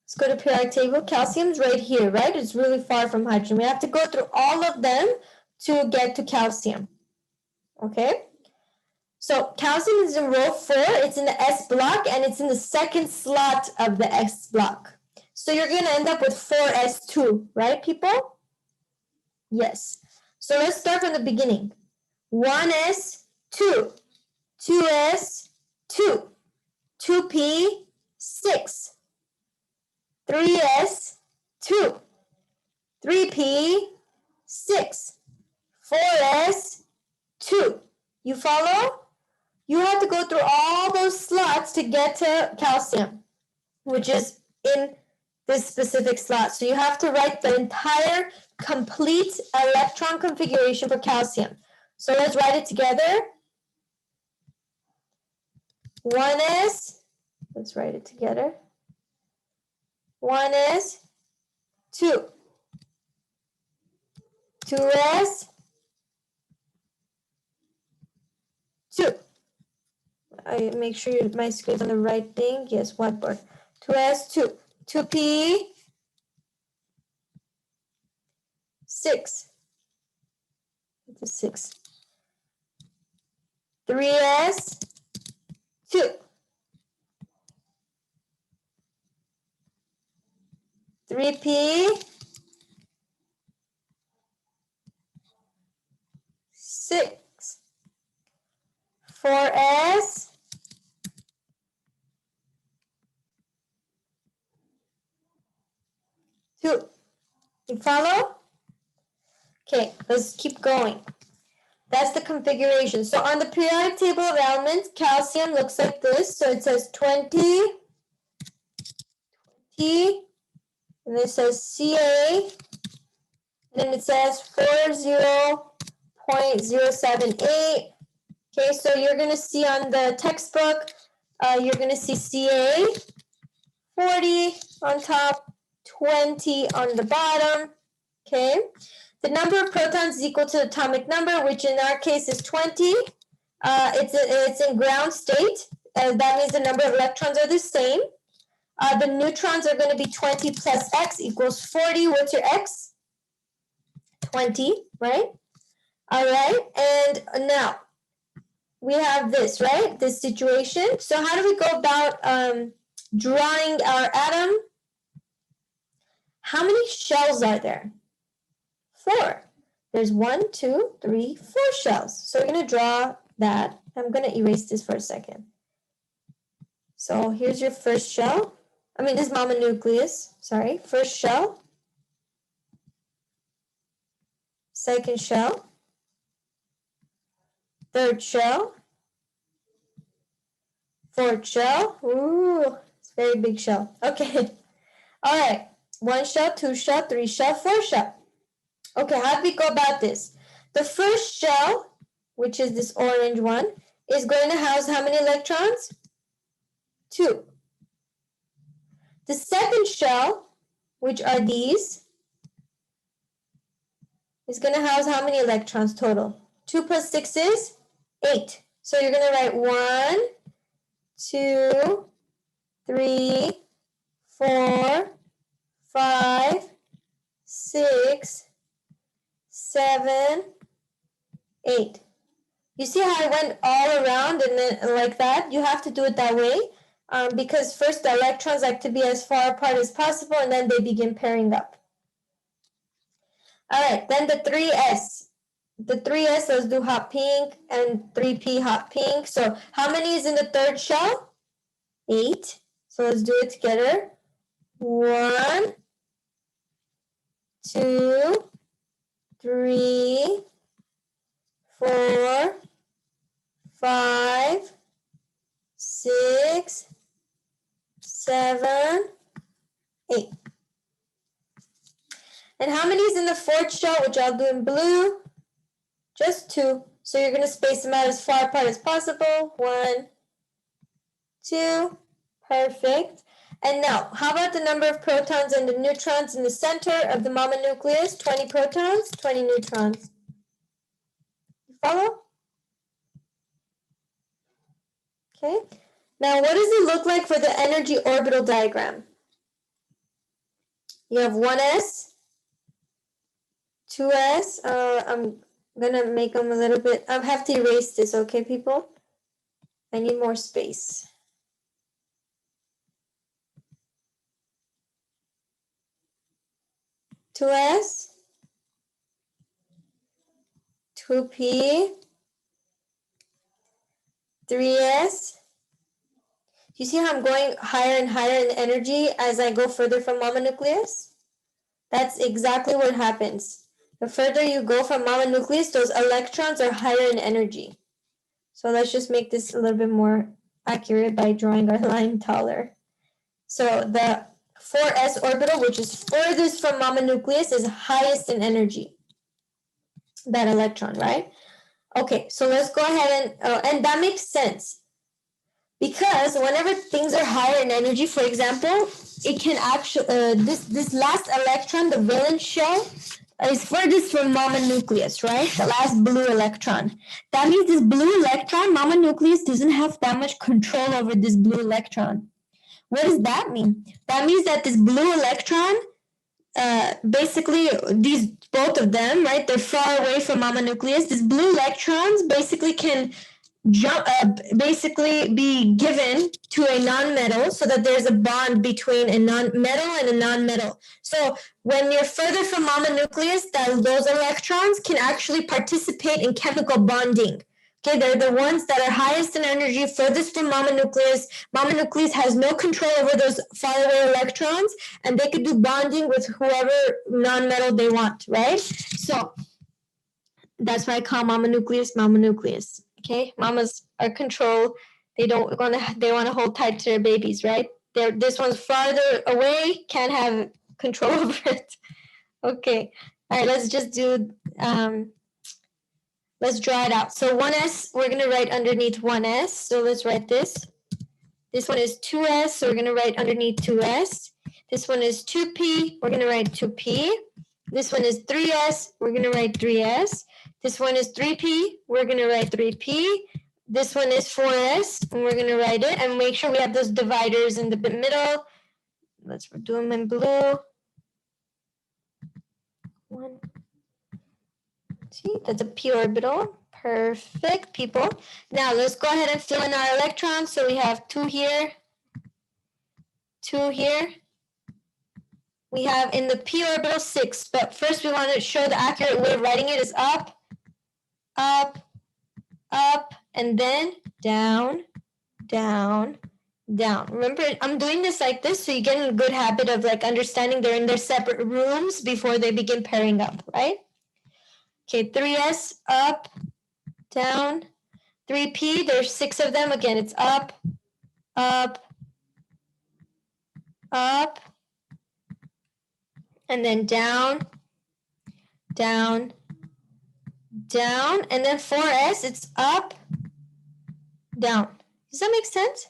Let's go to periodic table. Calcium's right here, right? It's really far from hydrogen. We have to go through all of them to get to calcium. Okay? So calcium is in row 4. It's in the S block, and it's in the second slot of the S block. So you're going to end up with 4s2, right, people? Yes. So let's start from the beginning. 1s2, 2s2, 2p, 6. 3s2, 3p, 6, 4s2. You follow? You have to go through all those slots to get to calcium, which is in this specific slot. So you have to write the entire complete electron configuration for calcium. So let's write it together. 1s, let's write it together. 1s, 2. 2s, 2. I make sure my screen's on the right thing. Yes, whiteboard. 2s, 2. 2p, 6. It's a 6. 3s, 2. 3p, 6. 4s, 2. You follow? Okay, let's keep going. That's the configuration. So on the periodic table of elements, calcium looks like this. So it says 20, 20, and it says Ca, and then it says 40.078. Okay, so you're going to see on the textbook, you're going to see Ca, 40 on top, 20 on the bottom. Okay, the number of protons is equal to the atomic number, which in our case is 20. It's in ground state. That means the number of electrons are the same. The neutrons are going to be 20 plus x equals 40. What's your x? 20, right? All right, and now we have this, right? This situation. So how do we go about drawing our atom? How many shells are there? 4. There's 1, 2, 3, 4 shells. So we're going to draw that. I'm going to erase this for a second. So here's your first shell. This is mama nucleus. Sorry. First shell. Second shell. Third shell. Fourth shell. Ooh, it's a very big shell. Okay. All right. 1 shell, 2 shell, 3 shell, 4 shell. Okay, how do we go about this? The first shell, which is this orange one, is going to house how many electrons? 2. The second shell, which are these, is going to house how many electrons total? 2 plus 6 is 8. So you're going to write 1, 2, 3, 4, 5, 6, 7, 8. You see how I went all around and then like that? You have to do it that way because first the electrons like to be as far apart as possible and then they begin pairing up. All right, then the 3s. The 3s, let's do hot pink and 3p hot pink. So how many is in the third shell? 8. So let's do it together. 1, 2, 3, 4, 5, 6, 7, 8. And how many is in the fourth shell, which I'll do in blue? Just 2. So you're going to space them out as far apart as possible. 1, 2. Perfect. And now, how about the number of protons and the neutrons in the center of the mama nucleus? 20 protons, 20 neutrons. You follow? Okay. Now, what does it look like for the energy orbital diagram? You have 1s, 2s. I'm going to make them a little bit. I have to erase this, okay, people? I need more space. Two S, 2P, 3S. You see how I'm going higher and higher in energy as I go further from mama nucleus? That's exactly what happens. The further you go from mama nucleus, those electrons are higher in energy. So let's just make this a little bit more accurate by drawing our line taller. So the 4s orbital, which is furthest from mama nucleus, is highest in energy. That electron, right? Okay, so let's go ahead and that makes sense. Because whenever things are higher in energy, for example, it can actually, this last electron, the valence shell, is furthest from mama nucleus, right? The last blue electron. That means this blue electron, mama nucleus doesn't have that much control over this blue electron. What does that mean? That means that this blue electron, basically these both of them, right? They're far away from mama nucleus. These blue electrons basically can basically be given to a non-metal so that there's a bond between a non-metal and a non-metal. So when you're further from mama nucleus, those electrons can actually participate in chemical bonding. Okay, they're the ones that are highest in energy, furthest from mama nucleus. Mama nucleus has no control over those faraway electrons, and they could do bonding with whoever non-metal they want, right? So that's why I call mama nucleus mama nucleus. Okay, mamas are controlled. They want to hold tight to their babies, right? This one's farther away, can't have control over it. Okay, all right. Let's just do. Let's draw it out. So 1s, we're gonna write underneath 1s. So let's write this. This one is 2s, so we're gonna write underneath 2s. This one is 2p, we're gonna write 2p. This one is 3s, we're gonna write 3s. This one is 3p, we're gonna write 3p. This one is 4s, and we're gonna write it, and make sure we have those dividers in the middle. Let's do them in blue. One. See, that's a p orbital. Perfect, people. Now let's go ahead and fill in our electrons. So we have 2 here, 2 here. We have in the p orbital 6, but first we want to show the accurate way of writing it is up, up, up, and then down, down, down. Remember, I'm doing this like this so you get in a good habit of like understanding they're in their separate rooms before they begin pairing up, right? Okay, 3s, up, down. 3p, there's 6 of them. Again, it's up, up, up, and then down, down, down, and then 4s, it's up, down. Does that make sense?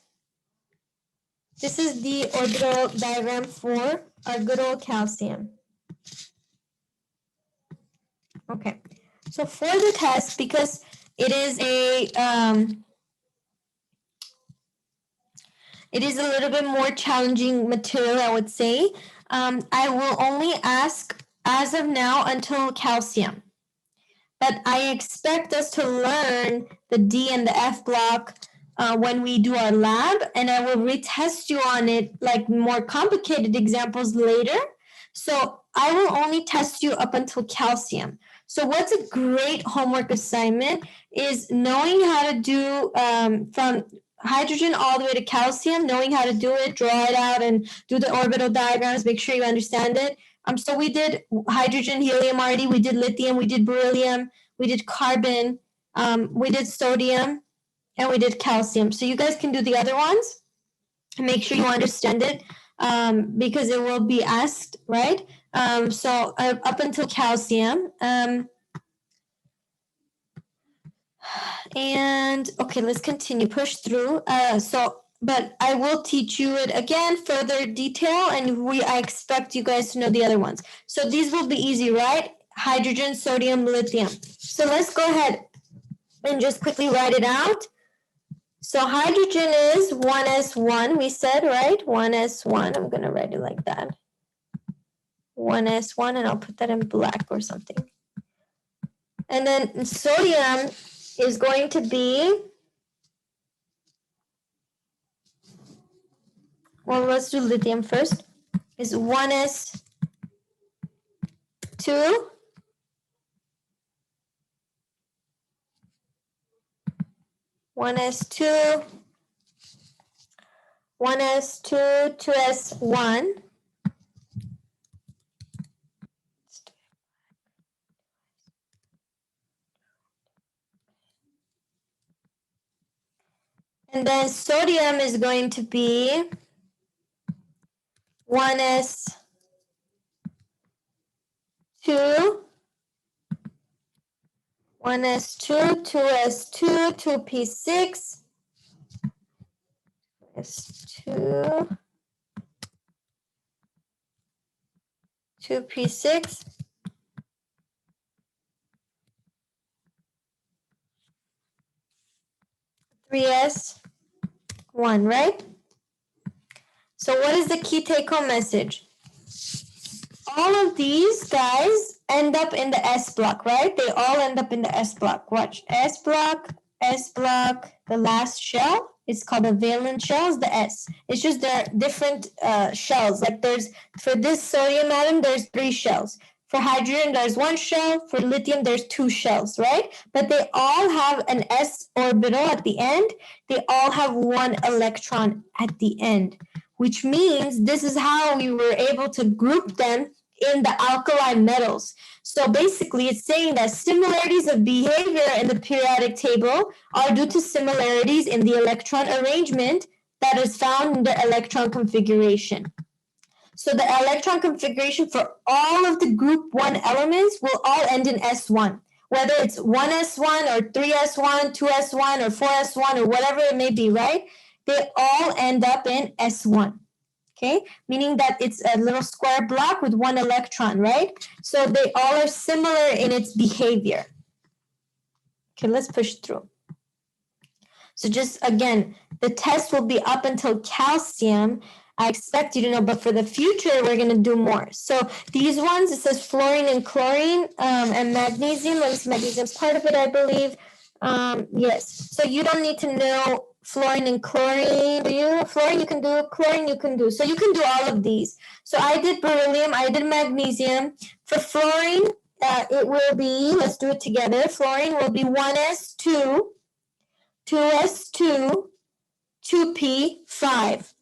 This is the orbital diagram for our good old calcium. Okay, so for the test, because it is a little bit more challenging material, I would say. I will only ask as of now until calcium. But I expect us to learn the D and the F block when we do our lab, and I will retest you on it, like more complicated examples later. So I will only test you up until calcium. So what's a great homework assignment is knowing how to do from hydrogen all the way to calcium, knowing how to do it, draw it out, and do the orbital diagrams, make sure you understand it. So we did hydrogen, helium already, we did lithium, we did beryllium, we did carbon, we did sodium, and we did calcium. So you guys can do the other ones. Make sure you understand it because it will be asked, right? So up until calcium. And okay, let's continue, push through. But I will teach you it again, further detail, and I expect you guys to know the other ones. So these will be easy, right? Hydrogen, sodium, lithium. So let's go ahead and just quickly write it out. So hydrogen is 1s1, we said, right? 1s1, I'm gonna write it like that. 1s1, and I'll put that in black or something. And then sodium is going to be, well, let's do lithium first. Is 1s2, 1s2, 1s2, 2s1. And then sodium is going to be 1s2, 1s2, 2s2, 2p6, s2, 2p6, 3s1, right? So what is the key take-home message? All of these guys end up in the S block, right? They all end up in the S block. Watch, S block, the last shell is called a valence shell, is the S. It's just there are different shells. Like there's, for this sodium atom, there's 3 shells. For hydrogen, there's 1 shell. For lithium, there's 2 shells, right? But they all have an S orbital at the end. They all have 1 electron at the end, which means this is how we were able to group them in the alkali metals. So basically, it's saying that similarities of behavior in the periodic table are due to similarities in the electron arrangement that is found in the electron configuration. So the electron configuration for all of the group 1 elements will all end in S1. Whether it's 1s1 or 3s1, 2s1 or 4s1 or whatever it may be, right? They all end up in S1. Okay, meaning that it's a little square block with 1 electron, right? So they all are similar in its behavior. Okay, let's push through. So just again, the test will be up until calcium. I expect you to know, but for the future, we're going to do more. So these ones, it says fluorine and chlorine and magnesium. Let me see, magnesium's part of it, I believe. Yes, so you don't need to know fluorine and chlorine. Do you? Fluorine you can do, chlorine you can do. So you can do all of these. So I did beryllium, I did magnesium. For fluorine, it will be, let's do it together. Fluorine will be 1s2, 2s2, 2p5.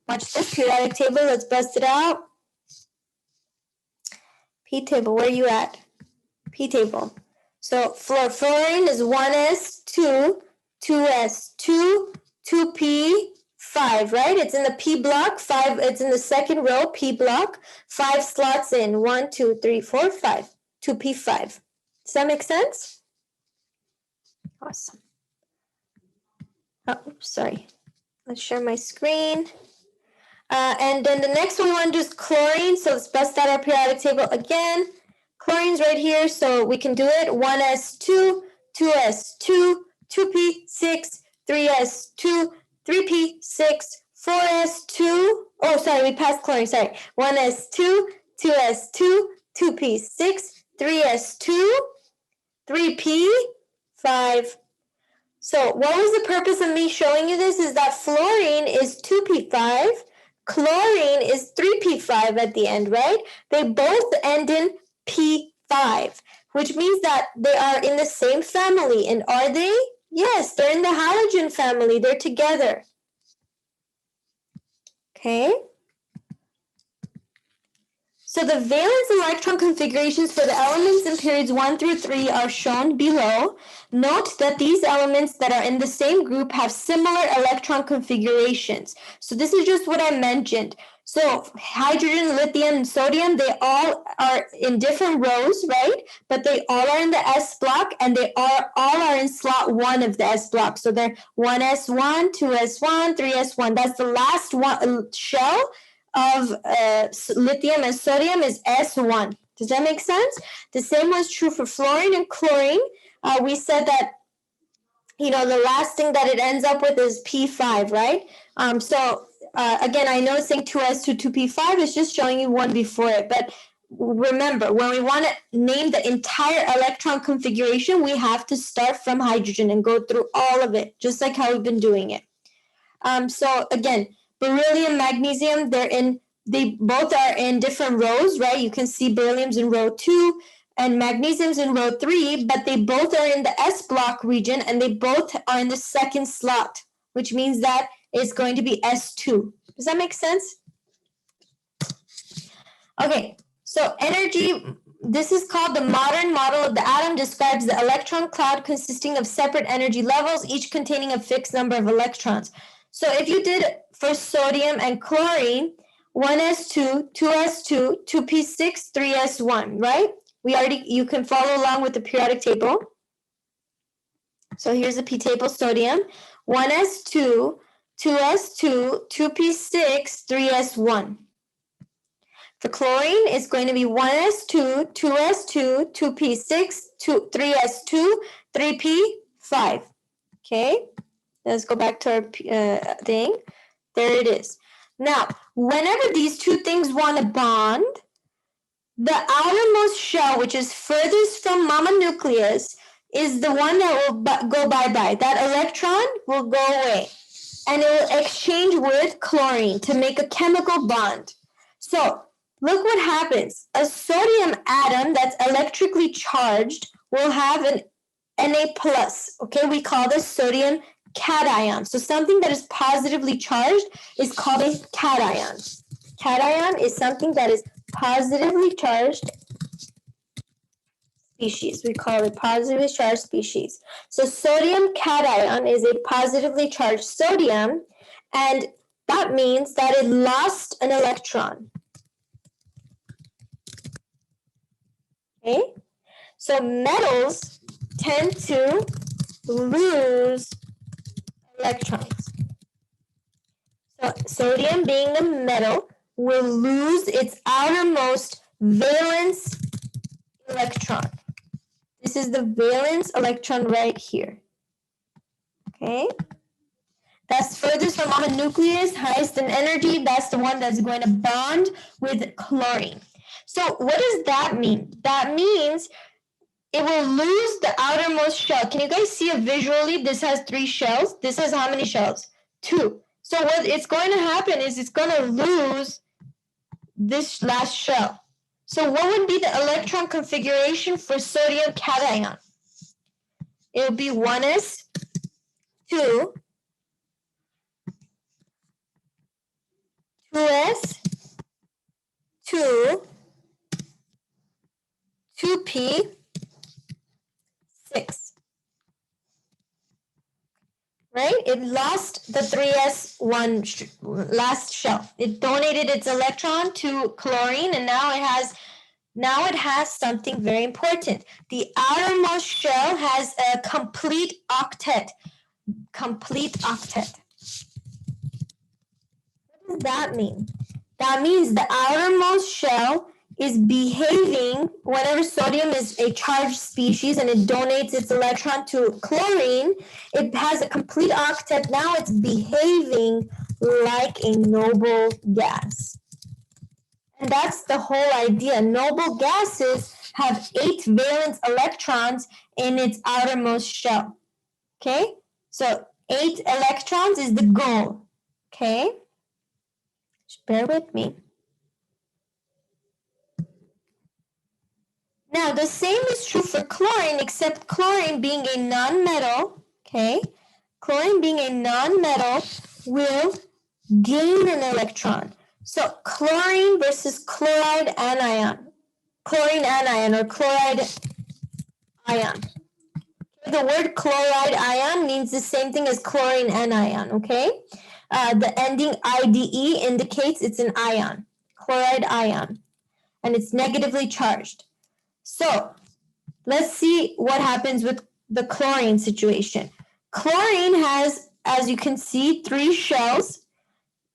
Watch this periodic table. Let's bust it out. P table, where are you at? P table. So fluorine is 1s2, 2s2, 2p5. 5, right? It's in the P block, 5, it's in the second row, P block, 5 slots in, 1, 2, 3, 4, 5, 2P5. Does that make sense? Awesome. Oh, sorry. Let's share my screen. And then the next one we want to do is chlorine. So let's bust out our periodic table again. Chlorine's right here, so we can do it. 1s2, 2s2, 2p6, 3s2, 3p6, 4s2. Oh, sorry, we passed chlorine. Sorry. 1s2, 2s2, 2p6, 3s2, 3p5. So what was the purpose of me showing you this is that fluorine is 2p5, chlorine is 3p5 at the end, right? They both end in p5, which means that they are in the same family. And are they? Yes, they're in the halogen family. They're together. Okay. So the valence electron configurations for the elements in periods 1 through 3 are shown below. Note that these elements that are in the same group have similar electron configurations. So this is just what I mentioned. So hydrogen, lithium, and sodium, they all are in different rows, right? But they all are in the S block, and they all are in slot 1 of the S block. So they're 1s1, 2s1, 3s1. That's the last one shell of lithium and sodium is S1. Does that make sense? The same was true for fluorine and chlorine. We said that, the last thing that it ends up with is P5, right? Again, I know it's saying 2s2, 2p5 is just showing you one before it. But remember, when we want to name the entire electron configuration, we have to start from hydrogen and go through all of it, just like how we've been doing it. So again, beryllium, magnesium, they both are in different rows, right? You can see beryllium's in row 2 and magnesium's in row 3, but they both are in the S block region and they both are in the second slot, which means that it's going to be S2. Does that make sense? Okay, so energy, this is called the modern model of the atom, describes the electron cloud consisting of separate energy levels, each containing a fixed number of electrons. So if you did for sodium and chlorine, 1s2, 2s2, 2p6, 3s1, right? You can follow along with the periodic table. So here's the P table, sodium, 1s2, 2s2, 2p6, 3s1. For chlorine, it's going to be 1s2, 2s2, 2p6, 3s2, 3p5. Okay, let's go back to our thing. There it is. Now, whenever these two things want to bond, the outermost shell, which is furthest from mama nucleus, is the one that will go bye-bye. That electron will go away, and it will exchange with chlorine to make a chemical bond. So look what happens. A sodium atom that's electrically charged will have an Na+. Okay, we call this sodium cation. So something that is positively charged is called a cation. Cation is something that is positively charged species. We call it positively charged species. So sodium cation is a positively charged sodium, and that means that it lost an electron. Okay, so metals tend to lose electrons. So sodium, being the metal, will lose its outermost valence electron. This is the valence electron right here. Okay, that's furthest from mama nucleus, highest in energy. That's the one that's going to bond with chlorine. So what does that mean? That means it will lose the outermost shell. Can you guys see it visually? This has 3 shells. This has how many shells? 2. So what it's going to happen is it's going to lose this last shell. So what would be the electron configuration for sodium cation? It would be 1s2, 2s2, 2p6. Right? right? It lost the 3s1 last shell. It donated its electron to chlorine, and now it has something very important. The outermost shell has a complete octet. Complete octet. What does that mean? That means the outermost shell is behaving whenever sodium is a charged species and it donates its electron to chlorine. It has a complete octet. Now it's behaving like a noble gas. And that's the whole idea. Noble gases have 8 valence electrons in its outermost shell. Okay? So 8 electrons is the goal. Okay? Just bear with me. Now, the same is true for chlorine, except chlorine being a nonmetal, okay? Chlorine being a nonmetal will gain an electron. So chlorine versus chloride anion. Chlorine anion or chloride ion. The word chloride ion means the same thing as chlorine anion, okay? The ending IDE indicates it's an ion, chloride ion, and it's negatively charged. So let's see what happens with the chlorine situation. Chlorine has, as you can see, 3 shells.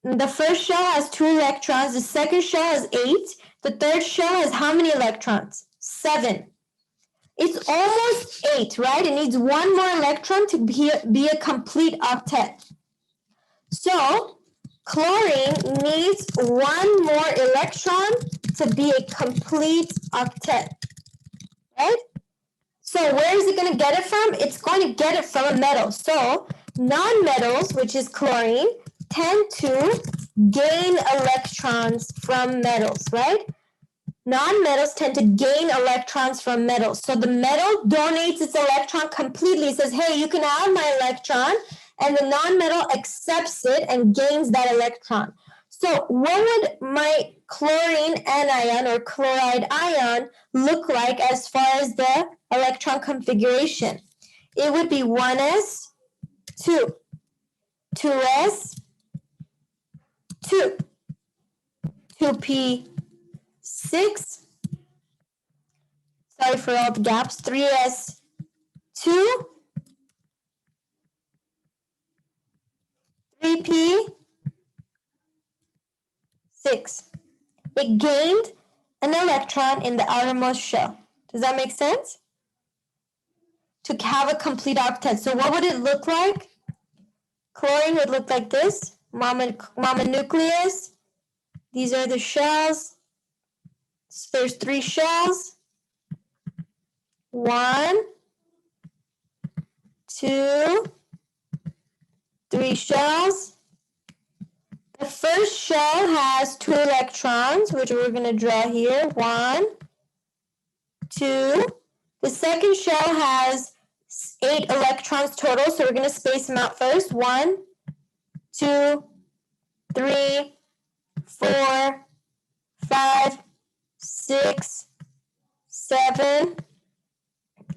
The first shell has 2 electrons. The second shell has 8. The third shell has how many electrons? 7. It's almost 8, right? It needs 1 more electron to be a complete octet. So chlorine needs 1 more electron to be a complete octet. Right? So where is it going to get it from? It's going to get it from a metal. So nonmetals, which is chlorine, tend to gain electrons from metals, right? Nonmetals tend to gain electrons from metals. So the metal donates its electron completely. It says, hey, you can have my electron. And the nonmetal accepts it and gains that electron. So what would my chlorine anion or chloride ion look like as far as the electron configuration? It would be 1s, 2, 2s, 2, 2p, 6, sorry for all the gaps, 3s, 2, 3p, 6. It gained an electron in the outermost shell. Does that make sense? To have a complete octet. So what would it look like? Chlorine would look like this. Mama nucleus. These are the shells. So there's 3 shells. 1, 2, 3 shells. The first shell has 2 electrons, which we're going to draw here. 1, 2. The second shell has 8 electrons total, so we're going to space them out first. 1, 2, 3, 4, 5, 6, 7,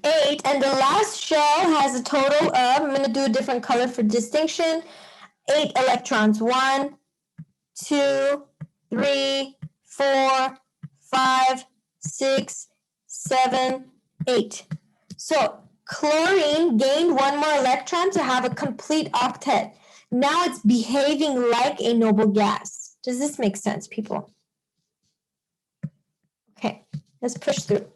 8. And the last shell has a total of, I'm going to do a different color for distinction, 8 electrons. 1, 2, 3, 4, 5, 6, 7, 8. So chlorine gained 1 more electron to have a complete octet. Now it's behaving like a noble gas. Does this make sense, people? Okay, let's push through.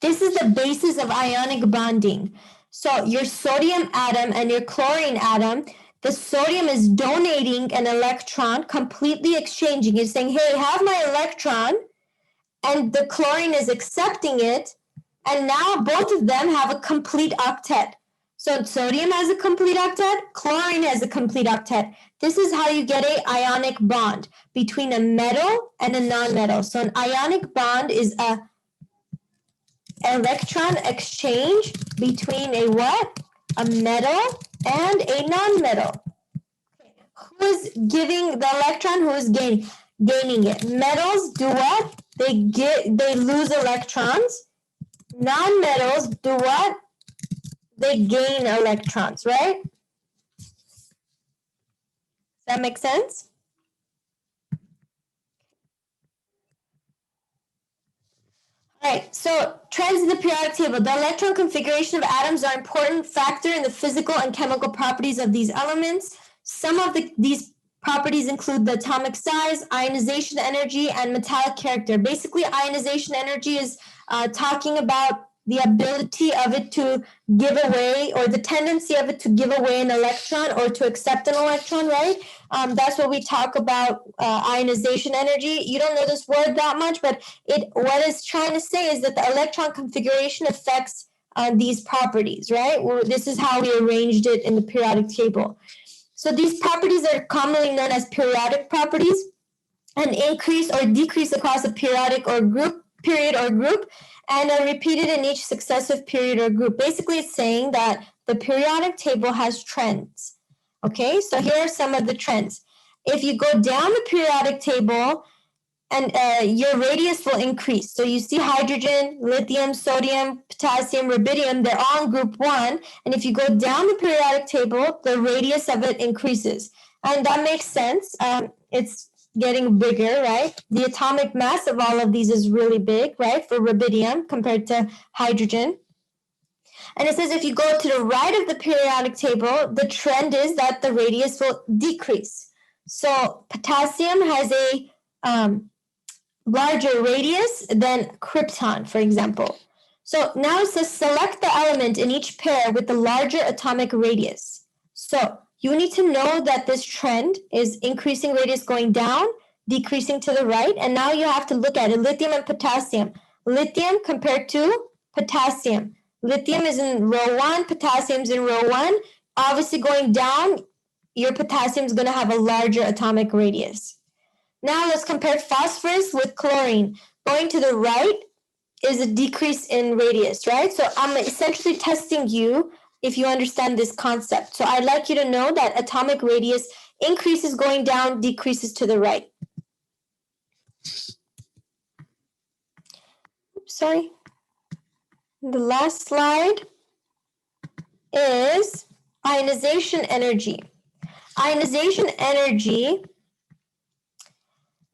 This is the basis of ionic bonding. So your sodium atom and your chlorine atom, the sodium is donating an electron, completely exchanging. It's saying, hey, have my electron, and the chlorine is accepting it, and now both of them have a complete octet. So sodium has a complete octet, chlorine has a complete octet. This is how you get an ionic bond between a metal and a nonmetal. So an ionic bond is a electron exchange between a what? A metal and a nonmetal. Who is giving the electron? Who is gaining it? Metals do what? They lose electrons. Nonmetals do what? they gain electrons, right? Does that make sense? All right, so trends in the periodic table. The electron configuration of atoms are an important factor in the physical and chemical properties of these elements. Some of these properties include the atomic size, ionization energy, and metallic character. Basically, ionization energy is talking about the ability of it to give away, or the tendency of it to give away an electron or to accept an electron, right? That's what we talk about, ionization energy. You don't know this word that much, but what it's trying to say is that the electron configuration affects these properties, right? This is how we arranged it in the periodic table. So these properties are commonly known as periodic properties and increase or decrease across a periodic or period or group, and are repeated in each successive period or group. Basically, it's saying that the periodic table has trends. Okay, so here are some of the trends. If you go down the periodic table, and your radius will increase. So you see hydrogen, lithium, sodium, potassium, rubidium, they're all in group 1. And if you go down the periodic table, the radius of it increases. And that makes sense. It's getting bigger, right? The atomic mass of all of these is really big, right, for rubidium compared to hydrogen. And it says if you go to the right of the periodic table, the trend is that the radius will decrease. So potassium has a larger radius than krypton, for example. So now it says select the element in each pair with the larger atomic radius. So you need to know that this trend is increasing radius going down, decreasing to the right, and now you have to look at it, lithium and potassium. Lithium compared to potassium. Lithium is in row 1, potassium is in row 1. Obviously going down, your potassium is going to have a larger atomic radius. Now let's compare phosphorus with chlorine. Going to the right is a decrease in radius, right? So I'm essentially testing you if you understand this concept. So I'd like you to know that atomic radius increases going down, decreases to the right. Oops, sorry. The last slide is ionization energy. Ionization energy,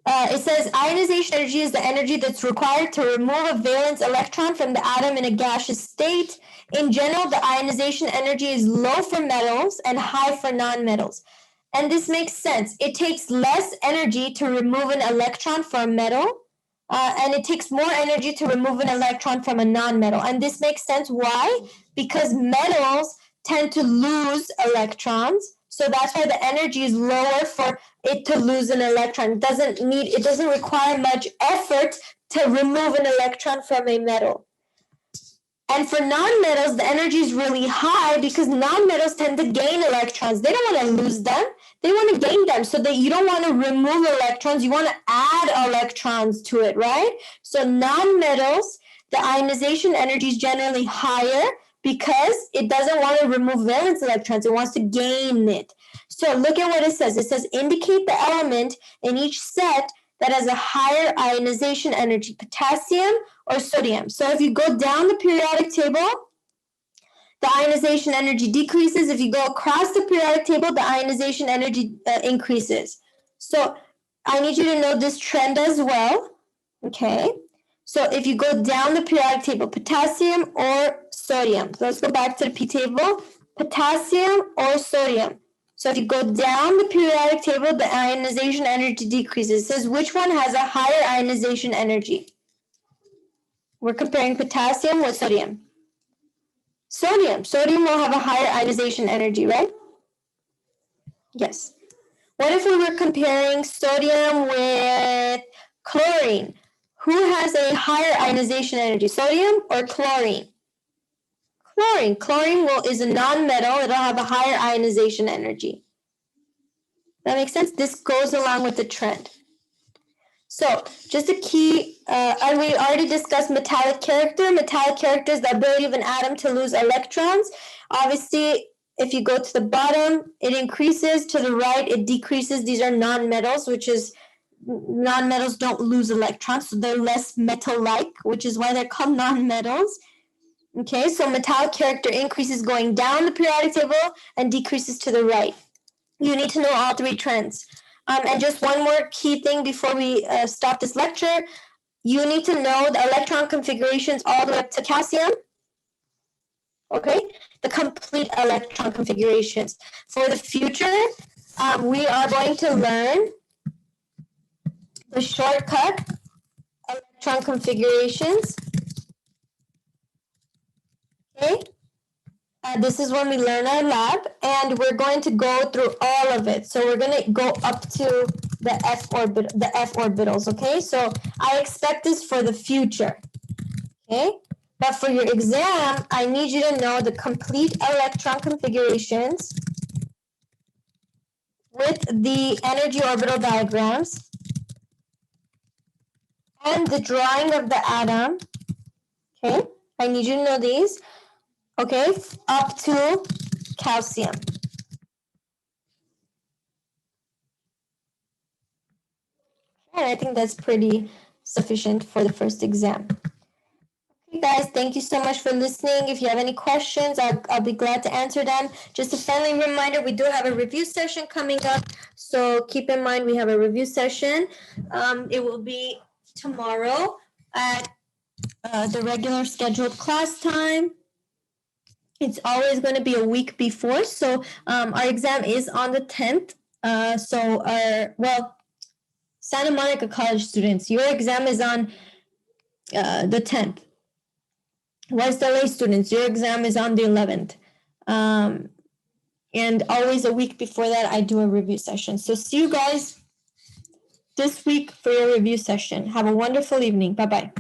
it says ionization energy is the energy that's required to remove a valence electron from the atom in a gaseous state. In general, the ionization energy is low for metals and high for nonmetals. And this makes sense. It takes less energy to remove an electron from a metal, and it takes more energy to remove an electron from a nonmetal. And this makes sense. Why? Because metals tend to lose electrons. So that's why the energy is lower for it to lose an electron. It doesn't require much effort to remove an electron from a metal. And for nonmetals, the energy is really high because nonmetals tend to gain electrons. They don't want to lose them. They want to gain them. So that you don't want to remove electrons. You want to add electrons to it, right? So nonmetals, the ionization energy is generally higher because it doesn't want to remove valence electrons. It wants to gain it. So look at what it says. It says indicate the element in each set that has a higher ionization energy, potassium or sodium. So if you go down the periodic table, the ionization energy decreases. If you go across the periodic table, the ionization energy increases. So I need you to know this trend as well. Okay. So if you go down the periodic table, potassium or sodium. So let's go back to the P table. Potassium or sodium. So if you go down the periodic table, the ionization energy decreases. It says which one has a higher ionization energy? We're comparing potassium with sodium. Sodium. Sodium will have a higher ionization energy, right? Yes. What if we were comparing sodium with chlorine? Who has a higher ionization energy, sodium or chlorine? Chlorine. Chlorine is a nonmetal. It'll have a higher ionization energy. That makes sense? This goes along with the trend. So just a key, and we already discussed metallic character. Metallic character is the ability of an atom to lose electrons. Obviously, if you go to the bottom, it increases. To the right, it decreases. These are nonmetals, which is nonmetals don't lose electrons, so they're less metal-like, which is why they're called nonmetals. Okay, so metallic character increases going down the periodic table and decreases to the right. You need to know all three trends. And just one more key thing before we stop this lecture. You need to know the electron configurations all the way up to calcium. Okay, the complete electron configurations. For the future, we are going to learn the shortcut electron configurations. Okay, this is when we learn our lab, and we're going to go through all of it. So we're going to go up to the f orbitals. Okay, so I expect this for the future. Okay, but for your exam, I need you to know the complete electron configurations with the energy orbital diagrams and the drawing of the atom. Okay, I need you to know these. Okay, up to calcium. And I think that's pretty sufficient for the first exam. Okay, guys, thank you so much for listening. If you have any questions, I'll be glad to answer them. Just a friendly reminder, we do have a review session coming up. So keep in mind we have a review session. It will be tomorrow at the regular scheduled class time. It's always going to be a week before. So our exam is on the 10th. Santa Monica College students, your exam is on the 10th. West LA students, your exam is on the 11th. And always a week before that, I do a review session. So see you guys this week for your review session. Have a wonderful evening. Bye-bye.